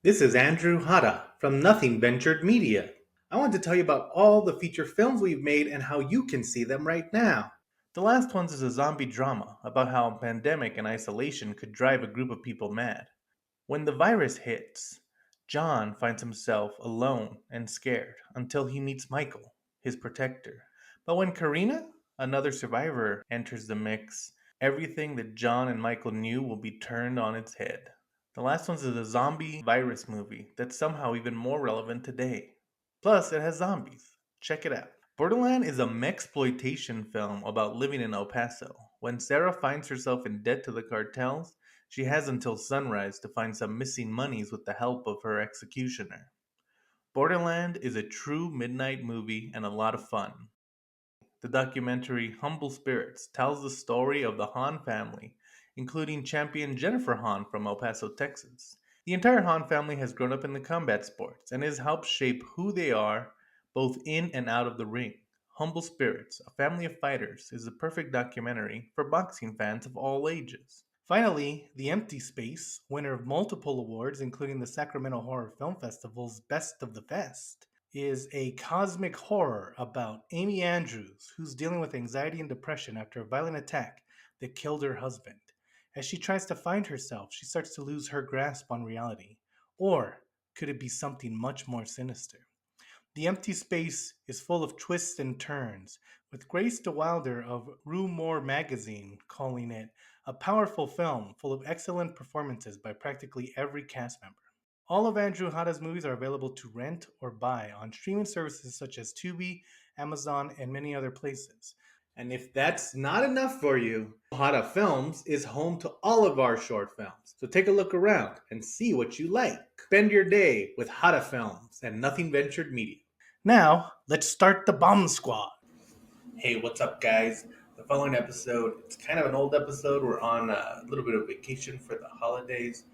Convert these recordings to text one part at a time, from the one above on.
This is Andrew Hada from Nothing Ventured Media. I want to tell you about all the feature films we've made and how you can see them right now. The last one is a zombie drama about how a pandemic and isolation could drive a group of people mad. When the virus hits, John finds himself alone and scared until he meets Michael, his protector. But when Karina, another survivor, enters the mix, everything that John and Michael knew will be turned on its head. The last one's a zombie virus movie that's somehow even more relevant today. Plus, it has zombies. Check it out. Borderland is a mexploitation film about living in El Paso. When Sarah finds herself in debt to the cartels, she has until sunrise to find some missing monies with the help of her executioner. Borderland is a true midnight movie and a lot of fun. The documentary Humble Spirits tells the story of the Hahn family, including champion Jennifer Hahn from El Paso, Texas. The entire Hahn family has grown up in the combat sports and has helped shape who they are both in and out of the ring. Humble Spirits, A Family of Fighters, is the perfect documentary for boxing fans of all ages. Finally, The Empty Space, winner of multiple awards, including the Sacramento Horror Film Festival's Best of the Fest, is a cosmic horror about Amy Andrews, who's dealing with anxiety and depression after a violent attack that killed her husband. As she tries to find herself, she starts to lose her grasp on reality. Or could it be something much more sinister? The Empty Space is full of twists and turns, with Grace DeWilder of Rue Morgue magazine calling it a powerful film full of excellent performances by practically every cast member. All of Andrew Hada's movies are available to rent or buy on streaming services such as Tubi, Amazon, and many other places. And if that's not enough for you, Hada Films is home to all of our short films. So take a look around and see what you like. Spend your day with Hada Films and Nothing Ventured Media. Now, let's start the bomb squad. Hey, what's up, guys? The following episode, it's kind of an old episode. We're on a little bit of vacation for the holidays.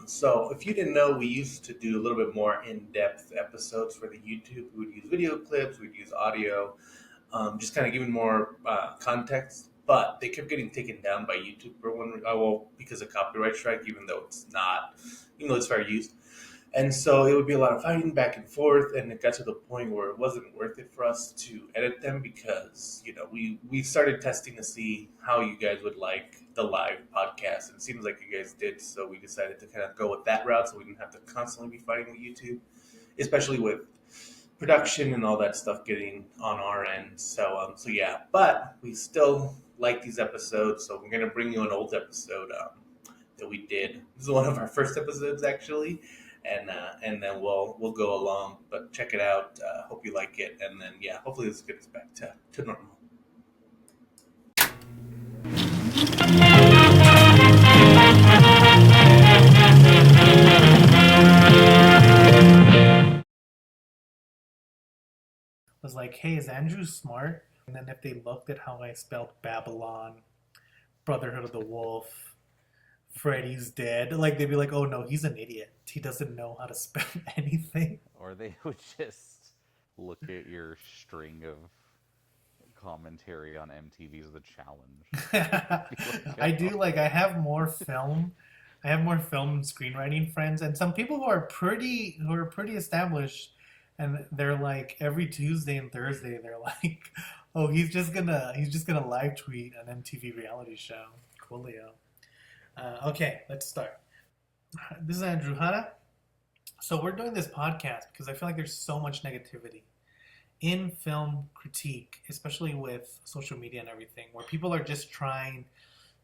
So, if you didn't know, we used to do a little bit more in depth episodes for the YouTube. We would use video clips, we'd use audio, just kind of giving more context. But they kept getting taken down by YouTube for because of copyright strike, even though it's not, even though it's fair use. And so it would be a lot of fighting back and forth, and it got to the point where it wasn't worth it for us to edit them because, we started testing to see how you guys would like the live podcast, and it seems like you guys did, so we decided to kind of go with that route so we didn't have to constantly be fighting with YouTube, especially with production and all that stuff getting on our end. So yeah, but we still like these episodes, so we're going to bring you an old episode that we did. This is one of our first episodes, actually. And then we'll go along. But check it out. Hope you like it. And then yeah, hopefully this gets us back to normal. Was like, hey, is Andrew smart? And then if they looked at how I spelled Babylon, Brotherhood of the Wolf, Freddy's Dead, like they'd be like, oh no, he's an idiot. He doesn't know how to spell anything. Or they would just look at your string of commentary on MTV's The Challenge. I do like I have more film screenwriting friends and some people who are pretty established and they're like every Tuesday and Thursday they're like, oh he's just gonna live tweet an MTV reality show. Coolio. Okay, let's start. This is Andrew Hada. So we're doing this podcast because I feel like there's so much negativity in film critique, especially with social media and everything, where people are just trying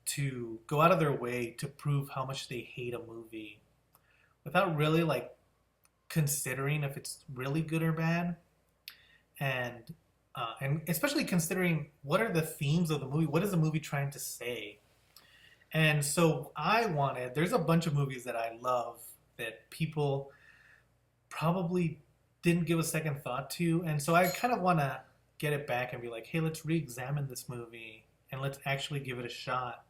to go out of their way to prove how much they hate a movie without really like considering if it's really good or bad, and especially considering what are the themes of the movie, what is the movie trying to say. And so there's a bunch of movies that I love that people probably didn't give a second thought to. And so I kind of want to get it back and be like, hey, let's re-examine this movie and let's actually give it a shot.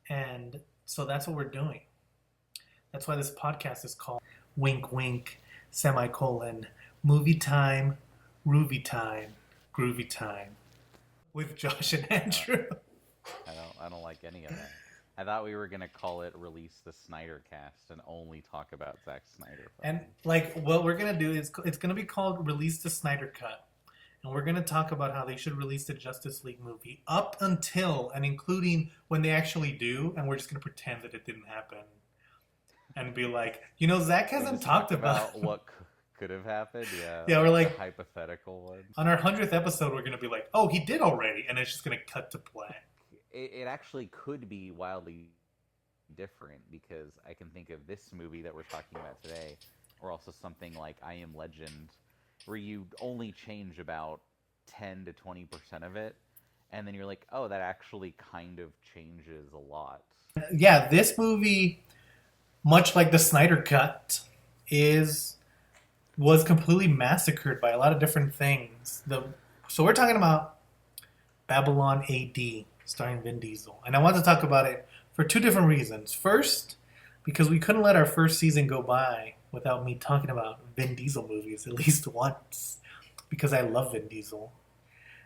And so that's what we're doing. That's why this podcast is called Wink Wink, semicolon, Movie Time, Groovy Time, Groovy Time with Josh and Andrew. I don't like any of that. I thought we were gonna call it "Release the Snyder Cast" and only talk about Zack Snyder And films. like what we're gonna do is it's gonna be called Release the Snyder Cut. And we're gonna talk about how they should release the Justice League movie up until and including when they actually do, and we're just gonna pretend that it didn't happen and be like, Zach We hasn't just talked talk about. about what could have happened. Yeah, Yeah, we're like the like hypothetical ones. on our 100th episode, we're gonna be like, oh, he did already, and it's just gonna cut to black. It actually could be wildly different because I can think of this movie that we're talking about today, or also something like I Am Legend, where you only change about 10 to 20% of it, and then you're like, oh, that actually kind of changes a lot. Yeah, this movie, much like the Snyder Cut, is was completely massacred by a lot of different things. So we're talking about Babylon AD, starring Vin Diesel. And I want to talk about it for two different reasons. First, because we couldn't let our first season go by without me talking about Vin Diesel movies at least once, because I love Vin Diesel.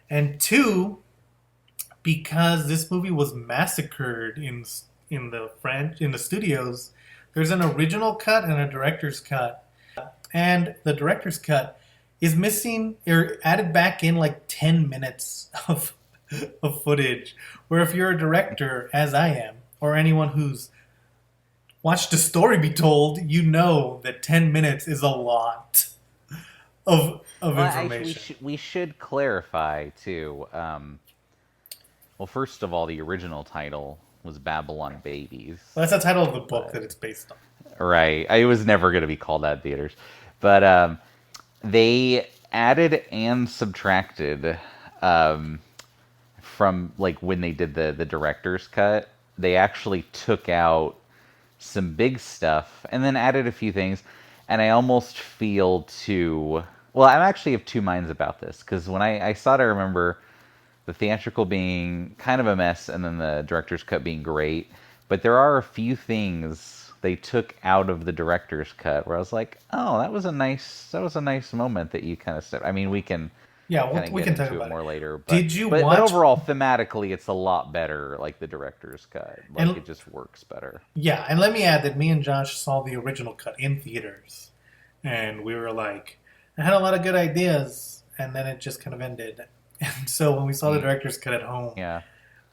And two, because this movie was massacred in the studios. There's an original cut and a director's cut, and the director's cut is missing or added back in like 10 minutes of footage. Where if you're a director, as I am, or anyone who's watched a story be told, you know that 10 minutes is a lot of Well, information. we should clarify too. Well, first of all, the original title was Babylon Babies, Well, that's the title of the book but that it's based on. right, it was never going to be called that in theaters, but they added and subtracted um, from like when they did the director's cut. They actually took out some big stuff and then added a few things. And I almost feel too. Well, I'm actually of two minds about this because when I saw it, I remember the theatrical being kind of a mess and then the director's cut being great. But there are a few things they took out of the director's cut where I was like, oh, that was a nice moment that you kind of said. I mean, we can Yeah, kind of we get can talk into it about it. more later, Did you but watch? overall thematically it's a lot better like the director's cut. Like And it just works better. yeah, and let me add that me and Josh saw the original cut in theaters, and we were like, I had a lot of good ideas, and then it just kind of ended. And so when we saw the director's cut at home, Yeah.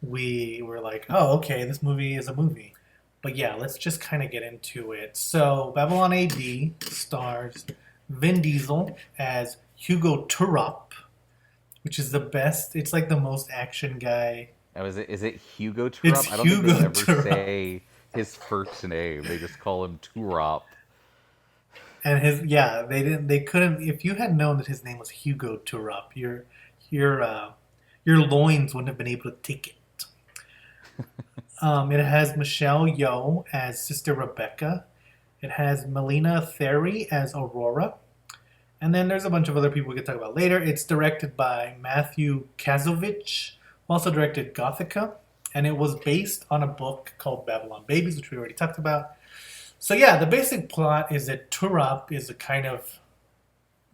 we were like, oh, okay, this movie is a movie. But yeah, let's just kind of get into it. So Babylon AD stars Vin Diesel as Hugo Turop, which is the best. It's like the most action guy. Now, is it Hugo It's Turop? I don't think they Hugo ever Turop. say his first name. They just call him Turop. And his yeah, they couldn't if you had known that his name was Hugo Turop, your your loins wouldn't have been able to take it. It has Michelle Yeoh as Sister Rebecca. It has Melina Theri as Aurora. And then there's a bunch of other people we could talk about later. It's directed by Matthew Kazovich, who also directed Gothica. And it was based on a book called Babylon Babies, which we already talked about. So yeah, the basic plot is that Turop is a kind of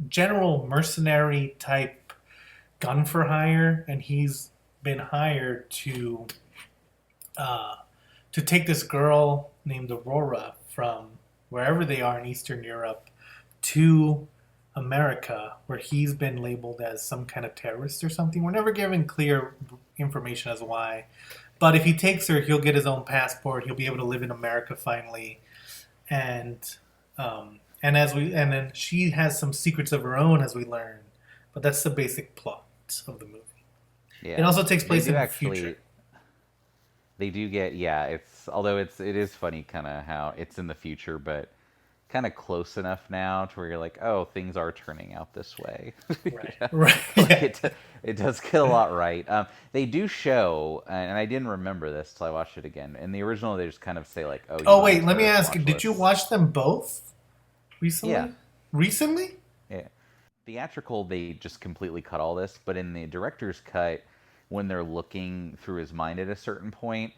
general mercenary type gun for hire, and he's been hired uh, to take this girl named Aurora from wherever they are in Eastern Europe to America, where he's been labeled as some kind of terrorist or something. We're never given clear information as why. But if he takes her, he'll get his own passport. He'll be able to live in America finally, and and then she has some secrets of her own as we learn. But that's the basic plot of the movie. It Yeah. also takes They place do in the future. actually they do get yeah, it's although it is funny kind of how it's in the future but kind of close enough now to where you're like, "Oh, things are turning out this way." Right. Yeah. Right. Like Yeah. it does get a lot right. They do show and I didn't remember this till I watched it again. In the original they just kind of say like, "Oh, he's Oh on a wait, let me terrorist ask you: watch did you list." watch them both Yeah. recently? Recently? Yeah. Theatrical, they just completely cut all this, but in the director's cut, when they're looking through his mind at a certain point,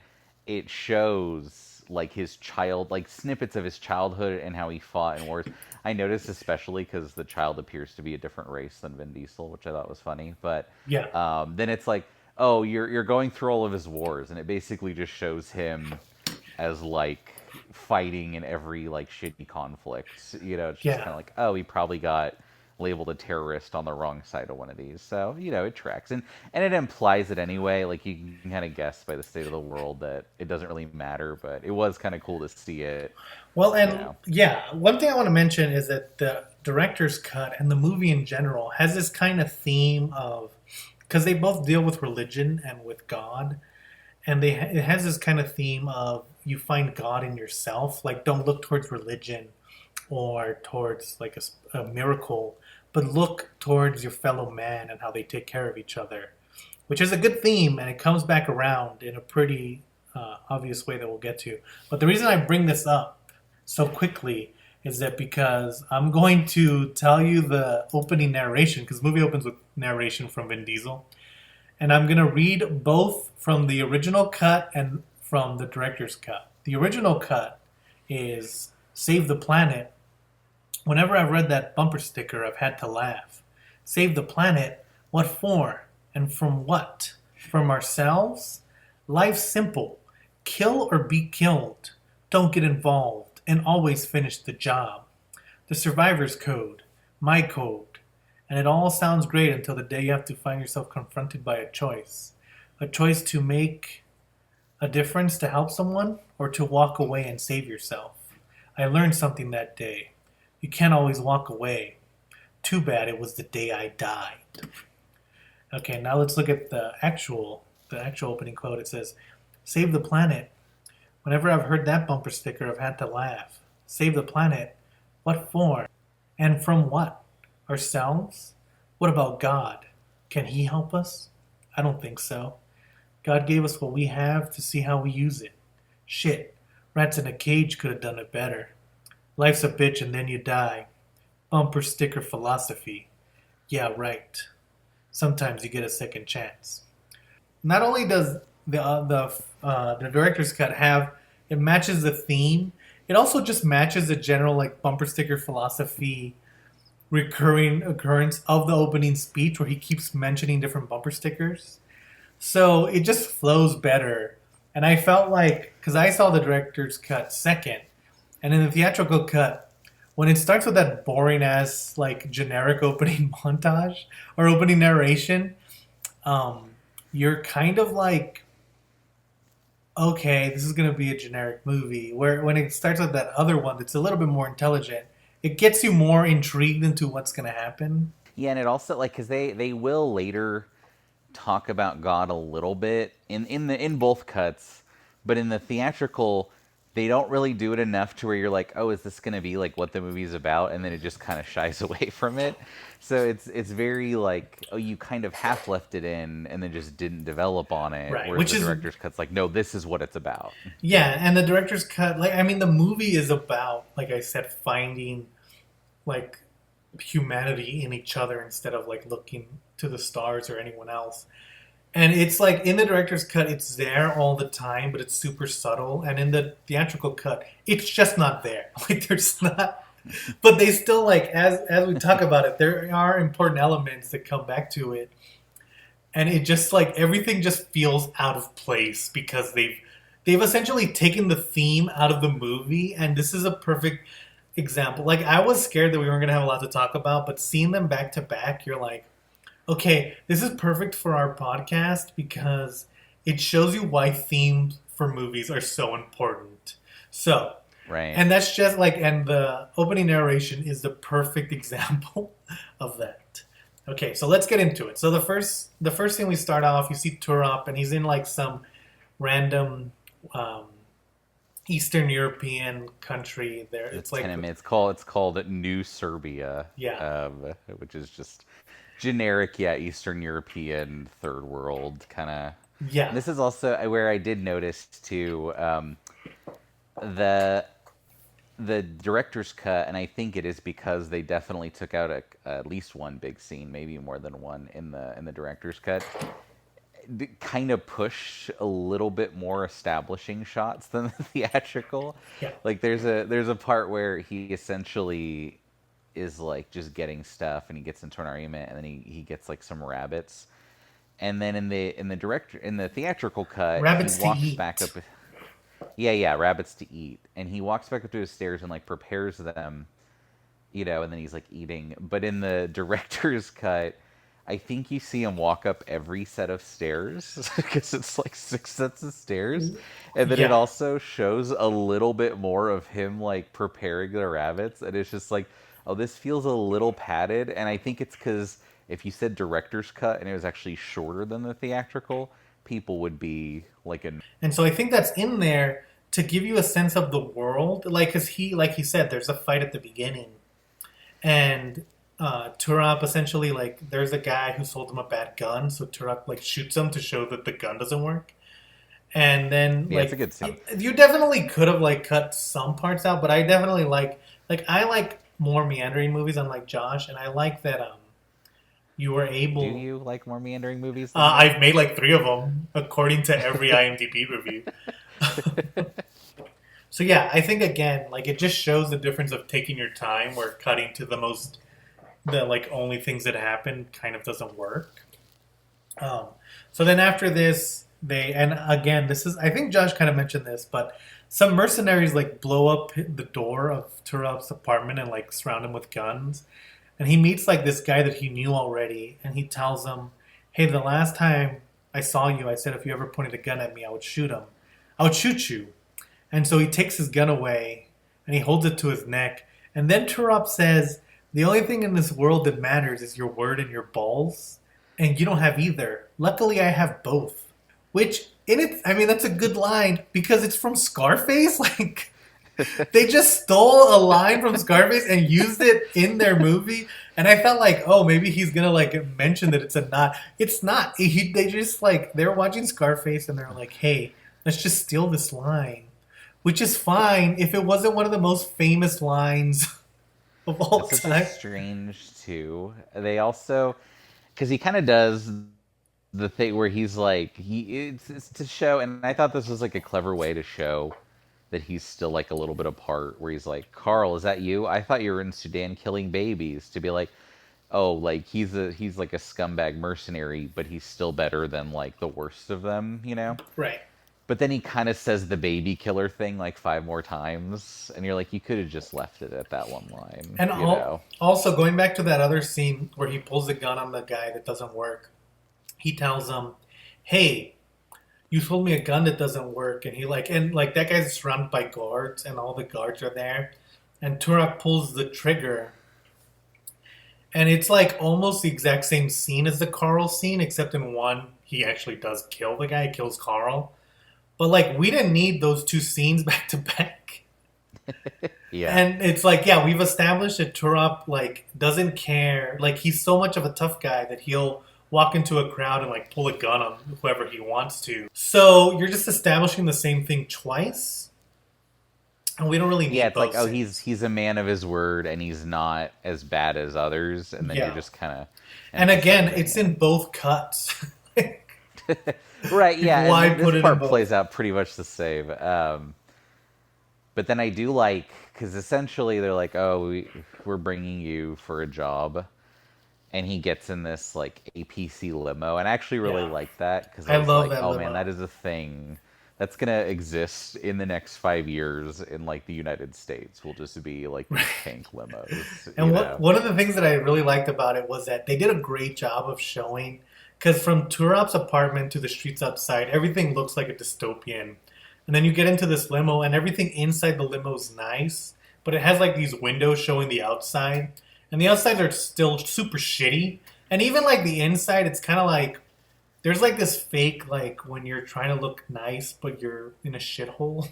it shows like his child, like snippets of his childhood and how he fought in wars. I noticed especially because the child appears to be a different race than Vin Diesel, which I thought was funny. But Yeah. then it's like, oh, you're going through all of his wars, and it basically just shows him as like fighting in every like shitty conflict. It's just Yeah. kind of like, oh, he probably got labeled a terrorist on the wrong side of one of these. So it tracks, and it implies it anyway. Like you can kind of guess by the state of the world that it doesn't really matter, but it was kind of cool to see it. Well, You and know, yeah, one thing I want to mention is that the director's cut and the movie in general has this kind of theme of, because they both deal with religion and with God, and it has this kind of theme of you find God in yourself. Like, don't look towards religion or towards like a miracle, but look towards your fellow man and how they take care of each other, which is a good theme, and it comes back around in a pretty obvious way that we'll get to. But the reason I bring this up so quickly is that because I'm going to tell you the opening narration, because the movie opens with narration from Vin Diesel, and I'm going to read both from the original cut and from the director's cut. The original cut is Save the Planet. Whenever I've read that bumper sticker, I've had to laugh. Save the planet? What for? And from what? From ourselves? Life's simple. Kill or be killed. Don't get involved and always finish the job. The survivor's code. My code. And it all sounds great until the day you have to find yourself confronted by a choice. A choice to make a difference to help someone or to walk away and save yourself. I learned something that day. You can't always walk away. Too bad it was the day I died. Okay, now let's look at the actual opening quote. It says, "Save the planet." Whenever I've heard that bumper sticker, I've had to laugh. Save the planet? What for? And from what? Ourselves? What about God? Can He help us? I don't think so. God gave us what we have to see how we use it. Shit, rats in a cage could have done it better. Life's a bitch and then you die. Bumper sticker philosophy. Yeah, right. Sometimes you get a second chance. Not only does the director's cut have it matches the theme, it also just matches the general like bumper sticker philosophy recurring occurrence of the opening speech where he keeps mentioning different bumper stickers. So it just flows better. And I felt like, because I saw the director's cut second, and in the theatrical cut, when it starts with that boring ass, like generic opening montage or opening narration, um, you're kind of like, okay, this is going to be a generic movie. Where when it starts with that other one that's a little bit more intelligent, it gets you more intrigued into what's going to happen. yeah, and it also like because they will later talk about God a little bit in both cuts, but in the theatrical, they don't really do it enough to where you're like, oh, is this gonna be like what the movie's about? And then it just kind of shies away from it. So it's very like, oh, you kind of half left it in and then just didn't develop on it. Right, Whereas which the is director's cut's like, no, this is what it's about. yeah, and the director's cut, like I mean, the movie is about, like I said, finding like humanity in each other instead of like looking to the stars or anyone else. And it's like in the director's cut, it's there all the time, but it's super subtle. And in the theatrical cut, it's just not there. Like there's not, but they still like as we talk about it, there are important elements that come back to it, and it just like everything just feels out of place because they've essentially taken the theme out of the movie, and this is a perfect example. Like I was scared that we weren't gonna have a lot to talk about, but seeing them back to back, you're like, okay, this is perfect for our podcast because it shows you why themes for movies are so important. So, Right. and that's just like, and the opening narration is the perfect example of that. Okay, so let's get into it. So the first thing we start off, you see Turop, and he's in like some random um, Eastern European country. There, The it's like tenement. It's called New Serbia, yeah, which is just generic, yeah, Eastern European third world kind of. yeah. This is also where I did notice too. The the director's cut, and I think it is because they definitely took out at least one big scene, maybe more than one in the director's cut. Kind of push a little bit more establishing shots than the theatrical. Yeah. Like there's a part where he essentially is like just getting stuff, and he gets into an argument, and then he gets like some rabbits, and then in the theatrical cut he Rabbits to walks back eat. up. Yeah, yeah, rabbits to eat. And he walks back up to his stairs and like prepares them, and then he's like eating. But in the director's cut, I think you see him walk up every set of stairs because it's like six sets of stairs. And then it Yeah. also shows a little bit more of him like preparing the rabbits. And it's just like, oh, this feels a little padded. And I think it's because if you said director's cut and it was actually shorter than the theatrical, people would be like And so I think that's in there to give you a sense of the world. Like, because like he said, there's a fight at the beginning. And Turok essentially, like, there's a guy who sold him a bad gun. So Turok, like, shoots him to show that the gun doesn't work. And then, yeah, it's a like, good scene. you definitely could have, like, cut some parts out. But I definitely I like more meandering movies, unlike Josh. And I like that you were Do able. you like more meandering movies than me? I've made like three of them according to every IMDb review. So yeah, I think again, like it just shows the difference of taking your time, where cutting to the like only things that happen kind of doesn't work. Um, so then after this, and again, this is I think Josh kind of mentioned this, but some mercenaries like blow up the door of Turab's apartment and like surround him with guns, and he meets like this guy that he knew already, and he tells him, "Hey, the last time I saw you, I said if you ever pointed a gun at me, I would shoot him. I would shoot you." And so he takes his gun away and he holds it to his neck. And then Turop says, "The only thing in this world that matters is your word and your balls. And you don't have either. Luckily, I have both." Which, in it, I mean, that's a good line because it's from Scarface. Like, they just stole a line from Scarface and used it in their movie. And I felt like, oh, maybe he's gonna like mention that it's a not. It's not. They just like they're watching Scarface and they're like, "Hey, let's just steal this line," which is fine if it wasn't one of the most famous lines of all It's such a time. strange too. They also because he kind of does the thing where he's like it's to show, and I thought this was like a clever way to show that he's still like a little bit apart. Where he's like, "Carl, is that you? I thought you were in Sudan killing babies." To be like, oh, like he's like a scumbag mercenary, but he's still better than like the worst of them. Right. But then he kind of says the baby killer thing like five more times, and you're like, you could have just left it at that one line, And you know? also going back to that other scene where he pulls the gun on the guy that doesn't work, he tells him, "Hey, you sold me a gun that doesn't work," and that guy's surrounded by guards, and all the guards are there, and Turok pulls the trigger, and it's like almost the exact same scene as the Carl scene, except in one he actually does kill the guy, kills Carl, but like we didn't need those two scenes back to back. Yeah. And it's like, yeah, we've established that Turok like doesn't care. Like he's so much of a tough guy that he'll walk into a crowd and like pull a gun on whoever he wants to. So you're just establishing the same thing twice, and we don't really Yeah, need it's like, both oh, scenes. he's a man of his word, and he's not as bad as others, and then you're Yeah, just kind of and again, emphasizing it's in both cuts. it. Right, Like, yeah, and why put this it in part both? plays out pretty much the same. But then I do like, because essentially they're like, oh, we're bringing you for a job, and he gets in this like APC limo, and I actually really Yeah, like that because I I was love like, that oh man, that limo. is a thing that's gonna exist in the next 5 years in like the United States. Will just be like these tank limos, And what one of the things that I really liked about it was that they did a great job of showing, because from Turop's apartment to the streets outside, everything looks like a dystopian. And then you get into this limo, and everything inside the limo is nice, but it has like these windows showing the outside, and the outsides are still super shitty. And even like the inside, it's kind of like there's like this fake like when you're trying to look nice, but you're in a shithole.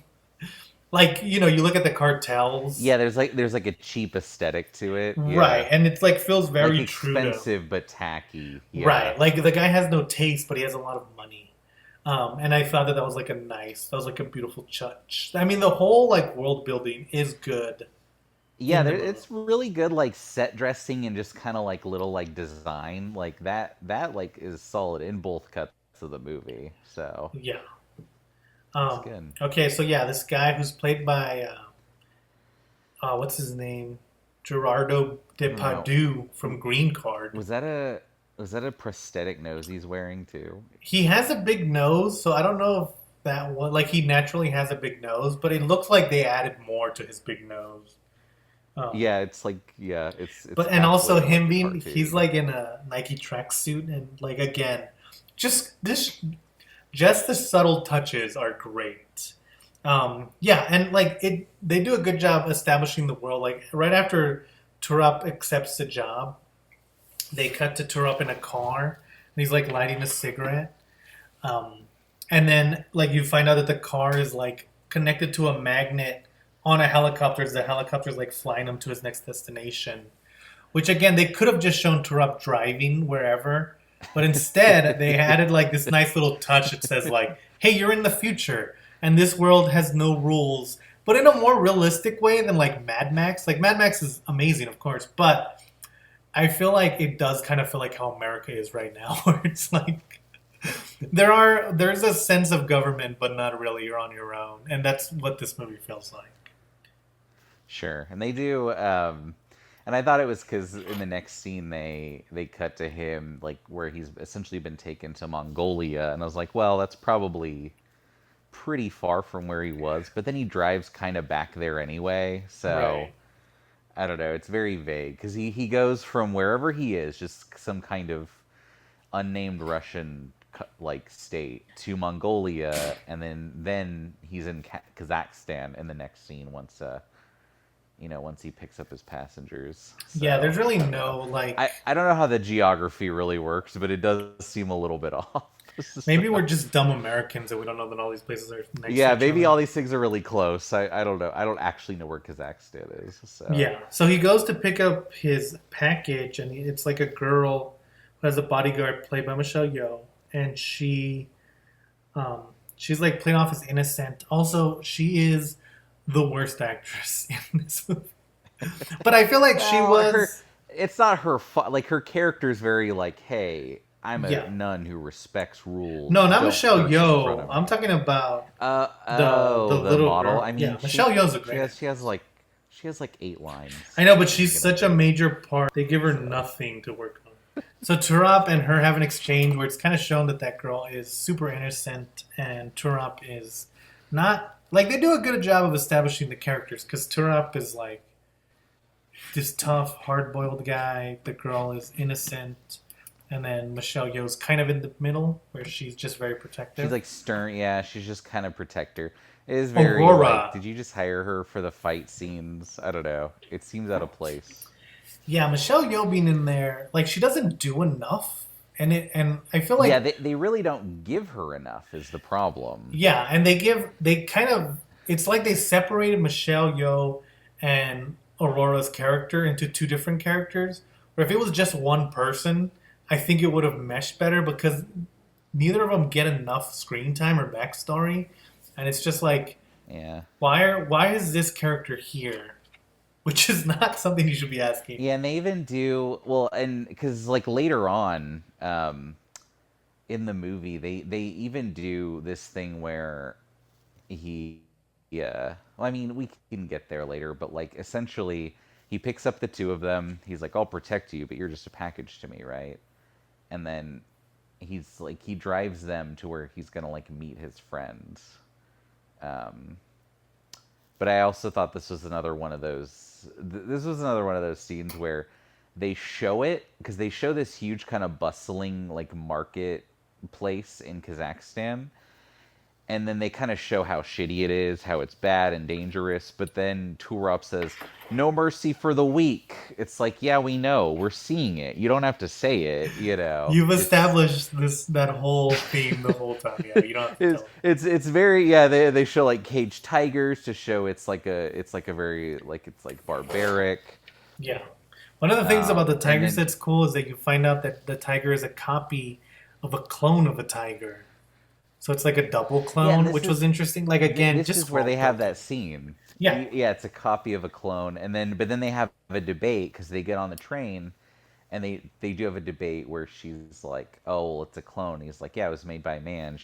Like you look at the cartels. Yeah, there's like a cheap aesthetic to it. Right, Yeah, and it's like feels like very true to expensive but tacky. Yeah. right. Like the guy has no taste, but he has a lot of money. And I thought that that was like a beautiful touch. I mean, the whole like world building is good Yeah, in the there, movie. it's really good like set dressing and just kind of like little like design like that like is solid in both cuts of the movie. So Yeah. it's good. Okay, so yeah, this guy who's played by what's his name, Gerardo No, Depardieu from Green Card. was that a prosthetic nose he's wearing too? He has a big nose, so I don't know if that one. Like he naturally has a big nose, but it looks like they added more to his big nose. Um, Yeah, it's like yeah, it's but and also encapsulated like him a being he's cartoon. like in a Nike tracksuit and like again, just the subtle touches are great. Yeah, and like it, they do a good job establishing the world. Like right after Turap accepts the job, they cut to Turap in a car, and he's like lighting a cigarette. Um, and then like you find out that the car is like connected to a magnet on a helicopter. As the helicopter's like flying him to his next destination. Which again, they could have just shown Turap driving wherever, but instead they added like this nice little touch. It says like, "Hey, you're in the future, and this world has no rules." But in a more realistic way than like Mad Max. Like Mad Max is amazing, of course, but I feel like it does kind of feel like how America is right now, where it's like there's a sense of government, but not really. You're on your own, and that's what this movie feels like. Sure, and they do. And I thought it was because in the next scene they cut to him like where he's essentially been taken to Mongolia, and I was like, well, that's probably pretty far from where he was. But then he drives kind of back there anyway, so Right. I don't know. It's very vague because he goes from wherever he is, just some kind of unnamed Russian like state, to Mongolia, and then he's in Kazakhstan in the next scene once once he picks up his passengers. Yeah, So there's really I don't know. no I, like I don't know how the geography really works, but it does seem a little bit off. maybe So, we're just dumb Americans and we don't know that all these places are next to yeah, each maybe other. all these things are really close. I don't know. I don't actually know where Kazakhstan is. So Yeah. So he goes to pick up his package, and it's like a girl who has a bodyguard played by Michelle Yeoh, and um, she's like playing off as innocent. Also, she is the worst actress in this movie. But I feel like she well, her was, it's not her like her character's very like, hey, I'm a yeah. nun who respects rules. No, not Don't Michelle curse in front Yeoh. of I'm me. talking about the Oh, the little model. I girl. mean, Yeah, Michelle Yeoh's a she great has actress. she has like 8 lines. I know, but What are you she's gonna such a do? major part. They give her So nothing to work on. So Turap and her have an exchange where it's kind of shown that that girl is super innocent and Turap is not. Like they do a good job of establishing the characters because Turap is like this tough, hard-boiled guy. The girl is innocent, and then Michelle Yeoh's kind of in the middle where she's just very she's protective. like stern. Yeah, she's just kind of protector. It is very like, Aurora, did you just hire her for the fight scenes? I don't know. It seems out of place. yeah, Michelle Yeoh being in there, like she doesn't do enough, and I feel Yeah, like they really don't give her enough is the problem. yeah, and they kind of it's like they separated Michelle Yeoh and Aurora's character into two different characters. Where if it was just one person, I think it would have meshed better because neither of them get enough screen time or backstory, and it's just like Yeah. why is this character here? Which is not something you should be asking. Yeah, and they even do well, and because like later on, in the movie, they even do this thing where he, yeah, well, I mean, we can get there later, but like essentially, he picks up the two of them. He's like, "I'll protect you, but you're just a package to me, right?" And then he's like, he drives them to where he's gonna like meet his friends. Um, but I also thought this was another one of those. This was another one of those scenes where they show it because they show this huge kind of bustling like market place in Kazakhstan, and then they kind of show how shitty it is, how it's bad and dangerous. But then Turop says, "No mercy for the weak." It's like, yeah, we know, we're seeing it. You don't have to say it. You know, You've it's established this that whole theme the whole time. Yeah, you don't have to tell me. it's very yeah. They show like caged tigers to show it's like a very like it's like barbaric. Yeah. One of the things about the And tigers then that's cool is that you find out that the tiger is a copy of a clone of a tiger. So it's like a double yeah, and clone, which was interesting. Like again, this just is where world they have building. that scene. Yeah. Yeah, it's a copy of a clone, and then but then they have a debate because they get on the train, and they do have a debate where she's like, "Oh, well, it's a clone." He's like, "Yeah, it was made by man."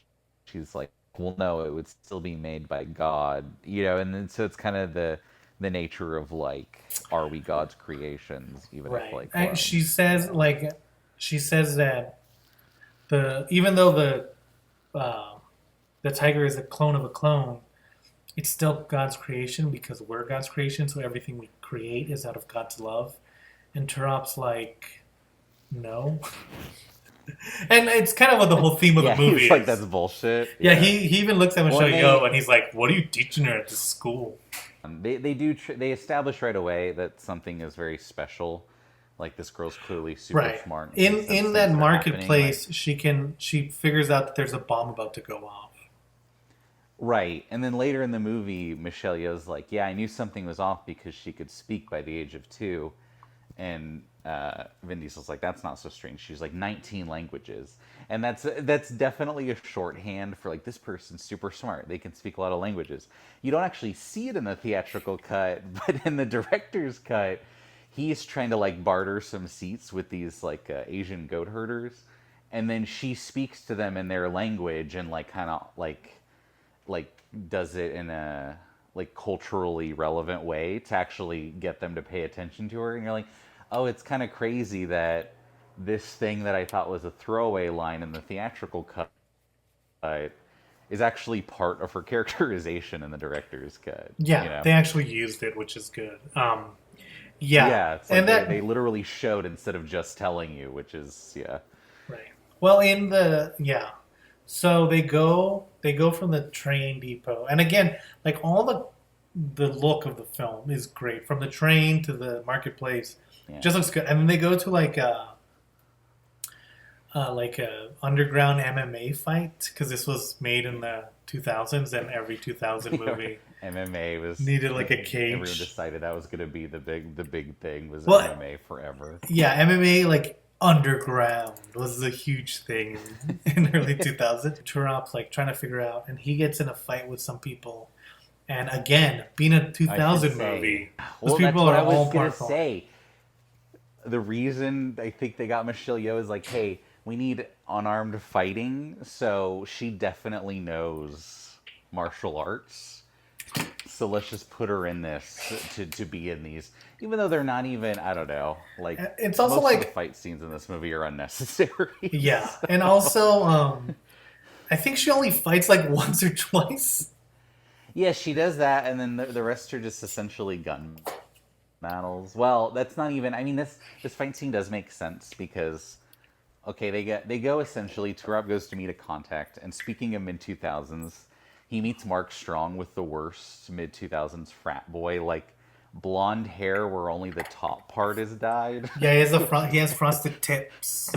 She's like, "Well, no, it would still be made by God." You know, and then so it's kind of the nature of like, are we God's creations, even if Right. like And clones? So she says that the even though the uh, the tiger is a clone of a clone, it's still God's creation because we're God's creation, so everything we create is out of God's love. And Turok's like, no. And it's kind of what the whole theme of the Yeah, movie he's like, is. that's bullshit. Yeah, Yeah. he even looks at Well, Michelle and Yeoh and he's like, what are you teaching her at this school? they establish right away that something is very special. Like, this girl's clearly super Right. smart. In Since in that things are happening, like, marketplace, she figures out that there's a bomb about to go off. right. And then later in the movie, Michelle Yeoh's like, yeah, I knew something was off because she could speak by the age of 2. And Vin Diesel's like, that's not so strange. She's like 19 languages, and that's definitely a shorthand for like, this person's super smart. They can speak a lot of languages. You don't actually see it in the theatrical cut, but in the director's cut, he's trying to like barter some seats with these like Asian goat herders, and then she speaks to them in their language and like kind of like does it in a like culturally relevant way to actually get them to pay attention to her. And you're like, oh, it's kind of crazy that this thing that I thought was a throwaway line in the theatrical cut is actually part of her characterization in the director's cut. You Yeah, know? they actually used it, which is good. Yeah, Yeah, it's like and that they literally showed instead of just telling you, which is, yeah. right. Well, in the yeah, so they go from the train depot, and again, like all the look of the film is great from the train to the marketplace. Yeah. Just looks good, and then they go to like a underground MMA fight because this was made in the 2000s, and every 2000 movie MMA was needed like a everyone cage. decided that was going to be the big thing was Well, MMA forever. yeah, MMA like underground was a huge thing in the early 2000s. Turop's like trying to figure out, and he gets in a fight with some people. And again, being a I should 2000 say. movie, those Well, that's people what are I was all gonna powerful. say. The reason I think they got Michelle Yeoh is like, hey, we need unarmed fighting, so she definitely knows martial arts. So let's just put her in this to be in these, even though they're not even. I don't know. Like, It's also most of the like, fight scenes in this movie are unnecessary. yeah, So- and also, I think she only fights like once or twice. yeah, she does that, and then the rest are just essentially gun battles. Well, that's not even. I mean, this fight scene does make sense because, okay, they go essentially. Turab goes to meet a contact, and speaking of mid 2000s, he meets Mark Strong with the worst mid 2000s frat boy, like blonde hair where only the top part is dyed. Yeah, he has frosted tips.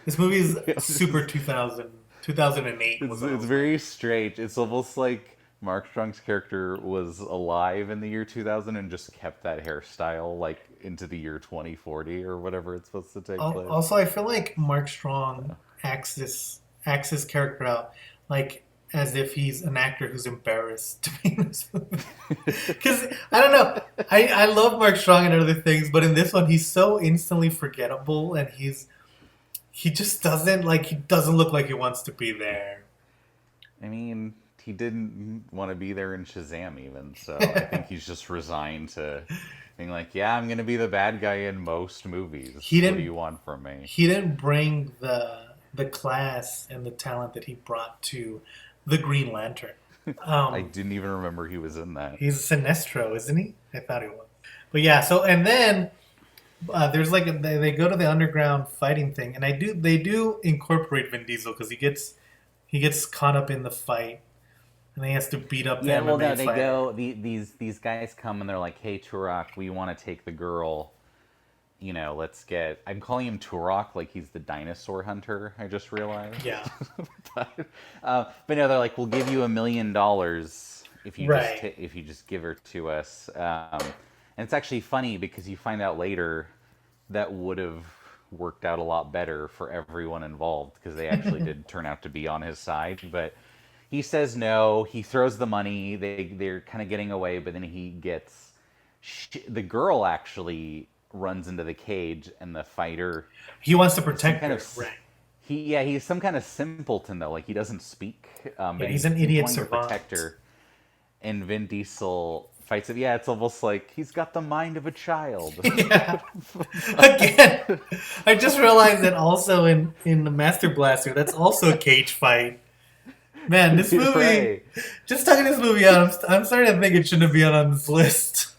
This movie is super 2000, 2008 was It's very strange. It's almost like Mark Strong's character was alive in the year 2000 and just kept that hairstyle like into the year 2040 or whatever it's supposed to take place. Also, I feel like Mark Strong acts his character out like as if he's an actor who's embarrassed to be in this movie. Because I don't know, I love Mark Strong and other things, but in this one he's so instantly forgettable, and he just doesn't look like he wants to be there. I mean, he didn't want to be there in Shazam even, so I think he's just resigned to being like, yeah, I'm going to be the bad guy in most movies. He What didn't- do you want from me? He didn't bring the class and the talent that he brought to the Green Lantern. I didn't even remember he was in that. He's Sinestro, isn't he? I thought he was. But yeah, so and then there's like they go to the underground fighting thing, and they do incorporate Vin Diesel because he gets caught up in the fight, and he has to beat up the Yeah, well, MMA no, they fighter. go. These guys come and they're like, "Hey, Turok, we want to take the girl. You know, let's get." I'm calling him Turok like he's the dinosaur hunter. I just realized. Yeah, But no, they're like, "We'll give you $1 million if you Right. if you just give her to us." And it's actually funny because you find out later that would have worked out a lot better for everyone involved because they actually did turn out to be on his side. But he says no. He throws the money. They're kind of getting away, but then he gets the girl actually runs into the cage, and the fighter he wants to some protect kind her. of Right. he's some kind of simpleton though. Like he doesn't speak. But he's an idiot wanting to savant. protect her. And Vin Diesel fights it. Yeah, it's almost like he's got the mind of a child. Yeah. Again, I just realized that also in the Master Blaster, that's also a cage fight. Man, this movie. Right. Just talking this movie out, I'm starting to think it shouldn't be on this list.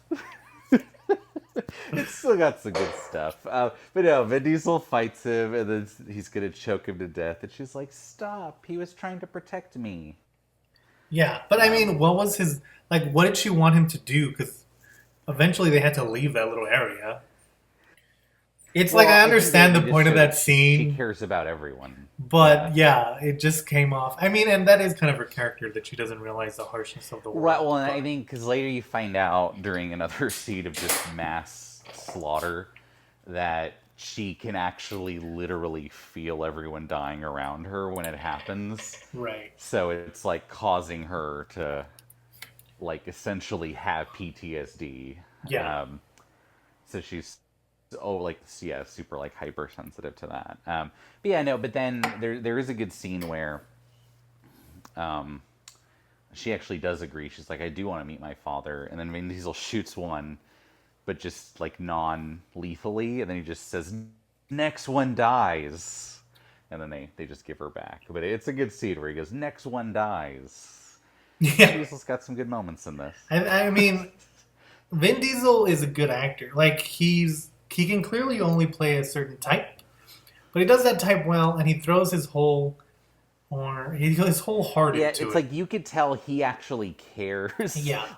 It's still got some good stuff. But no, Vin Diesel fights him, and then he's gonna choke him to death. And she's like, "Stop! He was trying to protect me." Yeah, but I mean, Um, what was his like? What did she want him to do? Because eventually they had to leave that little area. It's like well, I I think they, understand the they just point of showed that that she scene, cares about everyone. Yeah. but yeah, it just came off. I mean, and that is kind of her character that she doesn't realize the harshness of the Right. world. Well, and I But think because later you find out during another scene of just mass slaughter that she can actually literally feel everyone dying around her when it happens. right, So it's like causing her to like essentially have PTSD. yeah, Um, so she's like yeah, super like hypersensitive to that. But yeah, no. But then there is a good scene where um, she actually does agree. She's like, I do want to meet my father, and then Vin Diesel shoots one, but just like non-lethally, and then he just says, "Next one dies," and then they just give her back. But it's a good scene where he goes, "Next one dies." Vin yeah. Diesel's got some good moments in this. I mean, Vin Diesel is a good actor. Like he can clearly only play a certain type, but he does that type well, and he throws his whole heart Yeah, into it's it. like you could tell he actually cares. Yeah,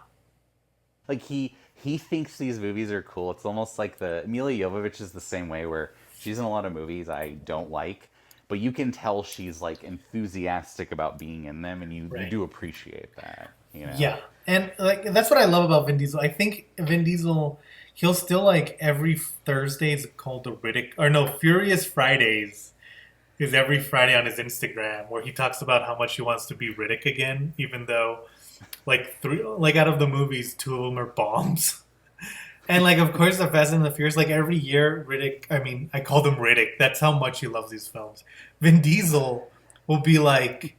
Like he thinks these movies are cool. It's almost like the Mila Jovovich is the same way where she's in a lot of movies I don't like, but you can tell she's like enthusiastic about being in them, and you right. do appreciate that, you know. Yeah, and like that's what I love about Vin Diesel. I think Vin Diesel, he'll still like every Thursday is called the Riddick or no Furious Fridays is every Friday on his Instagram where he talks about how much he wants to be Riddick again, even though like three like out of the movies, two of them are bombs. And like of course the Fast and the Furious, like every year Riddick. I mean, I call them Riddick. That's how much he loves these films. Vin Diesel will be like,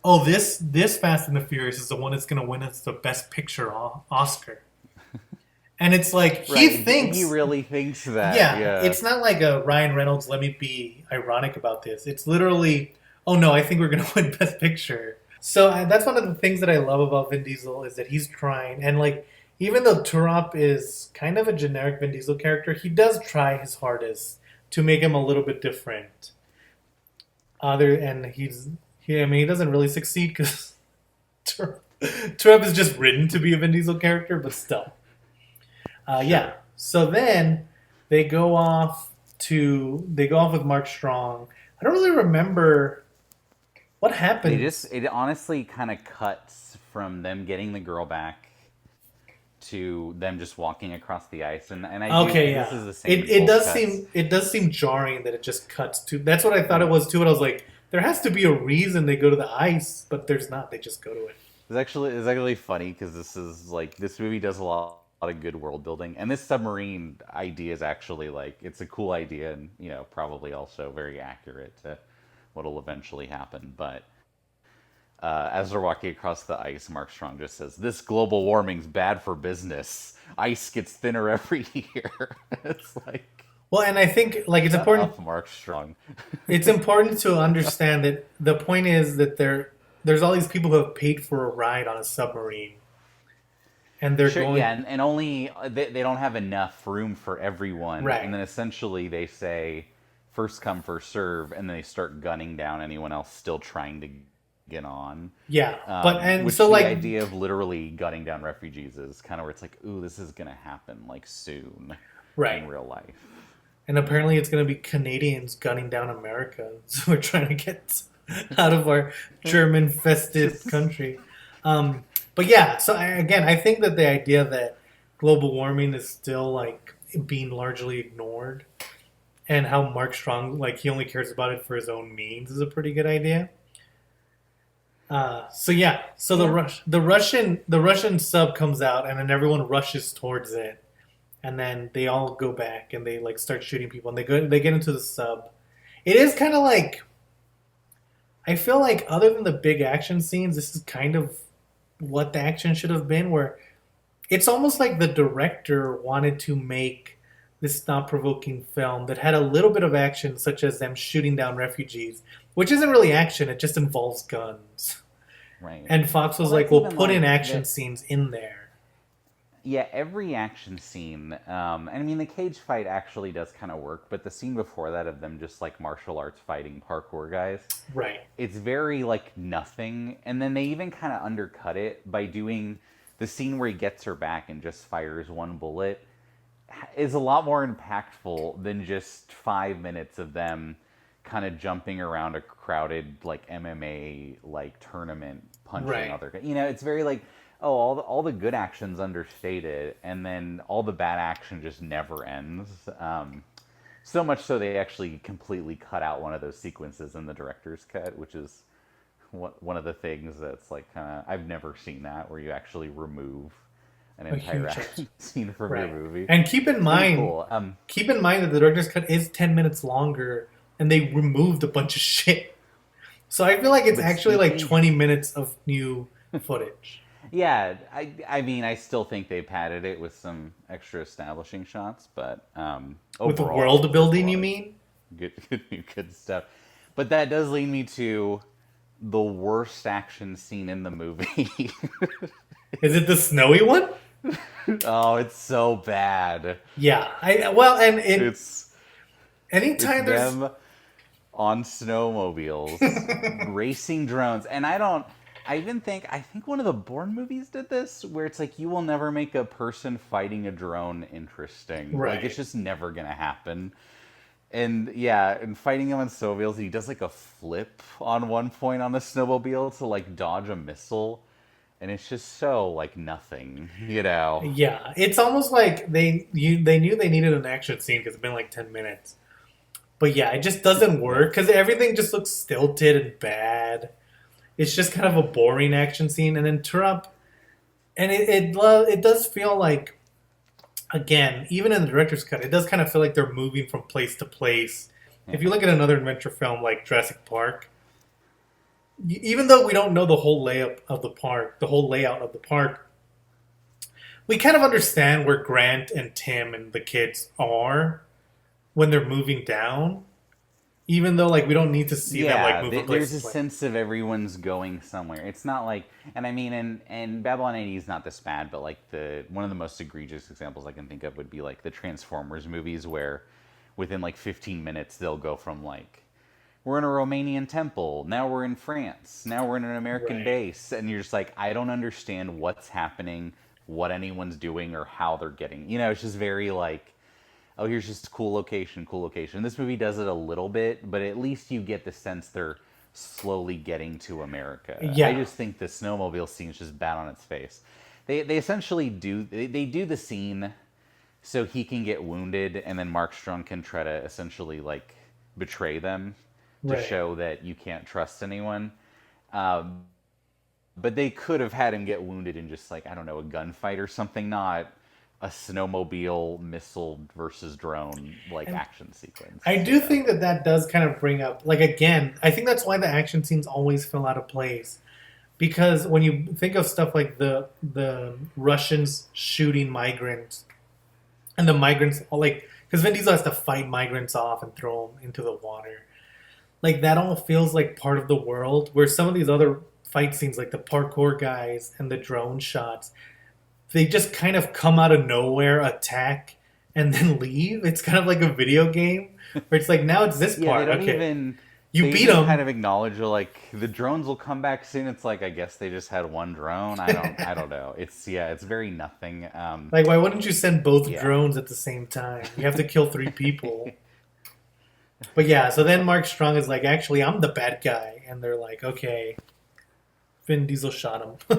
oh, this Fast and the Furious is the one that's gonna win us the Best Picture Oscar. And it's like he Right, he thinks, really thinks that. yeah, Yeah. it's not like a Ryan Reynolds. Let me be ironic about this. It's literally, oh no, I think we're gonna win Best Picture. So that's one of the things that I love about Vin Diesel is that he's trying, and like even though Turop is kind of a generic Vin Diesel character, he does try his hardest to make him a little bit different. And I mean, he doesn't really succeed because Turop is just written to be a Vin Diesel character, but still. Yeah. Sure. So then they go off with Mark Strong. I don't really remember what happens. It honestly kind of cuts from them getting the girl back to them just walking across the ice, and I do Okay, this yeah. is the same in It both does cuts. seem jarring that it just cuts to. That's what I thought it was too. But I was like, there has to be a reason they go to the ice, but there's not. They just go to it. It's actually funny because this is like this movie does a lot of good world building, and this submarine idea is actually like it's a cool idea, and you know probably also very accurate to what'll eventually happen. But as they're walking across the ice, Mark Strong just says, "This global warming's bad for business. Ice gets thinner every year." It's like Well, and I think like shut up, Mark Strong. it's important to understand that the point is that there's all these people who have paid for a ride on a submarine, and they're Sure, going yeah, and only they don't have enough room for everyone, right. and then essentially they say first come first serve, and then they start gunning down anyone else still trying to get on. Yeah, but and Which so the like idea of literally gunning down refugees is kind of where it's like, ooh, this is gonna happen like soon right. in real life. And apparently it's going to be Canadians gunning down America. So we're trying to get out of our German-fested country. But yeah, so again, I think that the idea that global warming is still like being largely ignored, and how Mark Strong like he only cares about it for his own means is a pretty good idea. So yeah, so Yeah. the Russian sub comes out, and then everyone rushes towards it, and then they all go back and they like start shooting people, and they get into the sub. It is kind of like I feel like other than the big action scenes, this is kind of what the action should have been. Where it's almost like the director wanted to make this thought-provoking film that had a little bit of action, such as them shooting down refugees, which isn't really action; it just involves guns. Right. And Fox Well, was like, that's "We'll even put in like action the scenes in there." yeah, every action scene. And I mean, the cage fight actually does kind of work, but the scene before that of them just like martial arts fighting parkour guys, Right. it's very like nothing. And then they even kind of undercut it by doing the scene where he gets her back and just fires one bullet is a lot more impactful than just 5 minutes of them kind of jumping around a crowded like MMA like tournament punching Right. other guys. You know, it's very like oh all the good action's understated and then all the bad action just never ends. So much so they actually completely cut out one of those sequences in the director's cut, which is one of the things that's like kind of I've never seen that where you actually remove an A entire huge change. action scene from your Right. movie. And It's pretty cool. keep in mind that the director's cut is 10 minutes longer, and they removed a bunch of shit. So I feel like it's But actually like speaking, 20 minutes of new footage yeah, I mean, I still think they padded it with some extra establishing shots, but with the overall, world there's a building. You lot of mean? good, good stuff. But that does lead me to the worst action scene in the movie. Is it the snowy one? Oh, it's so bad. Yeah. I well, and It's it's anytime there's them on snowmobiles, racing drones, and I think one of the Bourne movies did this, where it's like you will never make a person fighting a drone interesting. Like it's right. just never gonna happen. And yeah, and fighting him on snowmobiles, he does like a flip on one point on the snowmobile to like dodge a missile, and it's just so like nothing, you know. Yeah, it's almost like they knew they needed an action scene because it's been like 10 minutes. But yeah, it just doesn't Yeah. work because everything just looks stilted and bad. It's just kind of a boring action scene, and then Trump, and it does feel like again, even in the director's cut, it does kind of feel like they're moving from place to place. If you Yeah. look at another adventure film like Jurassic Park, even though we don't know the whole layout of the park, we kind of understand where Grant and Tim and the kids are when they're moving down. Even though like we don't need to see them like Yeah, move from place there's to a place. sense of everyone's going somewhere. It's not like, and I mean, and Babylon AD is not this bad, but like the one of the most egregious examples I can think of would be like the Transformers movies, where within like 15 minutes they'll go from like we're in a Romanian temple, now we're in France, now we're in an American Right. base, and you're just like, I don't understand what's happening, what anyone's doing, or how they're getting. You know, it's just very like oh, here's just a cool location, cool location. This movie does it a little bit, but at least you get the sense they're slowly getting to America. I Yeah. just think the snowmobile scene is just bad on its face. They essentially they do the scene so he can get wounded, and then Mark Strong can try to essentially like betray them to Right. show that you can't trust anyone. Um, but they could have had him get wounded in just like I don't know a gunfight or something, not a snowmobile missile versus drone like And action sequence. I You do know? think that that does kind of bring up like again, I think that's why the action scenes always feel out of place. Because when you think of stuff like the Russians shooting migrants and the migrants like because Vin Diesel has to fight migrants off and throw them into the water. Like that all feels like part of the world. Where some of these other fight scenes, like the parkour guys and the drone shots, they just kind of come out of nowhere, attack, and then leave. It's kind of like a video game where it's like now it's this Yeah, part. Okay, you they beat even kind them. of acknowledge like the drones will come back soon. It's like I guess they just had one drone. I don't know. It's yeah, it's very nothing. Like, why wouldn't you send both Yeah. drones at the same time? You have to kill three people. But yeah, so then Mark Strong is like, actually, I'm the bad guy, and they're like, okay, Vin Diesel shot him.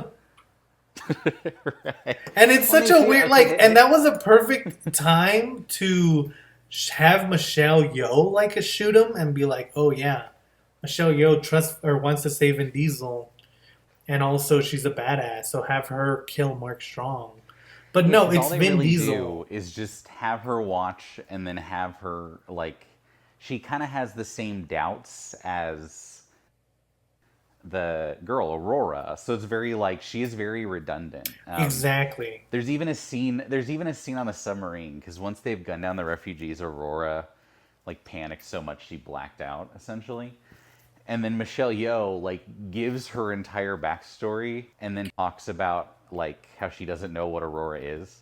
Right. And it's Well, such they a say weird okay, like, and that was a perfect time to have Michelle Yeoh like shoot him and be like, oh yeah, Michelle Yeoh trusts or wants to save Vin Diesel, and also she's a badass, so have her kill Mark Strong. But yeah, no, because all it's they Vin really Diesel. do is just have her watch and then have her like she kind of has the same doubts as the girl Aurora, so it's very like she is very redundant. Exactly. There's even a scene. There's even a scene on the submarine because once they've gunned down the refugees, Aurora like panicked so much she blacked out essentially. And then Michelle Yeoh like gives her entire backstory and then talks about like how she doesn't know what Aurora is.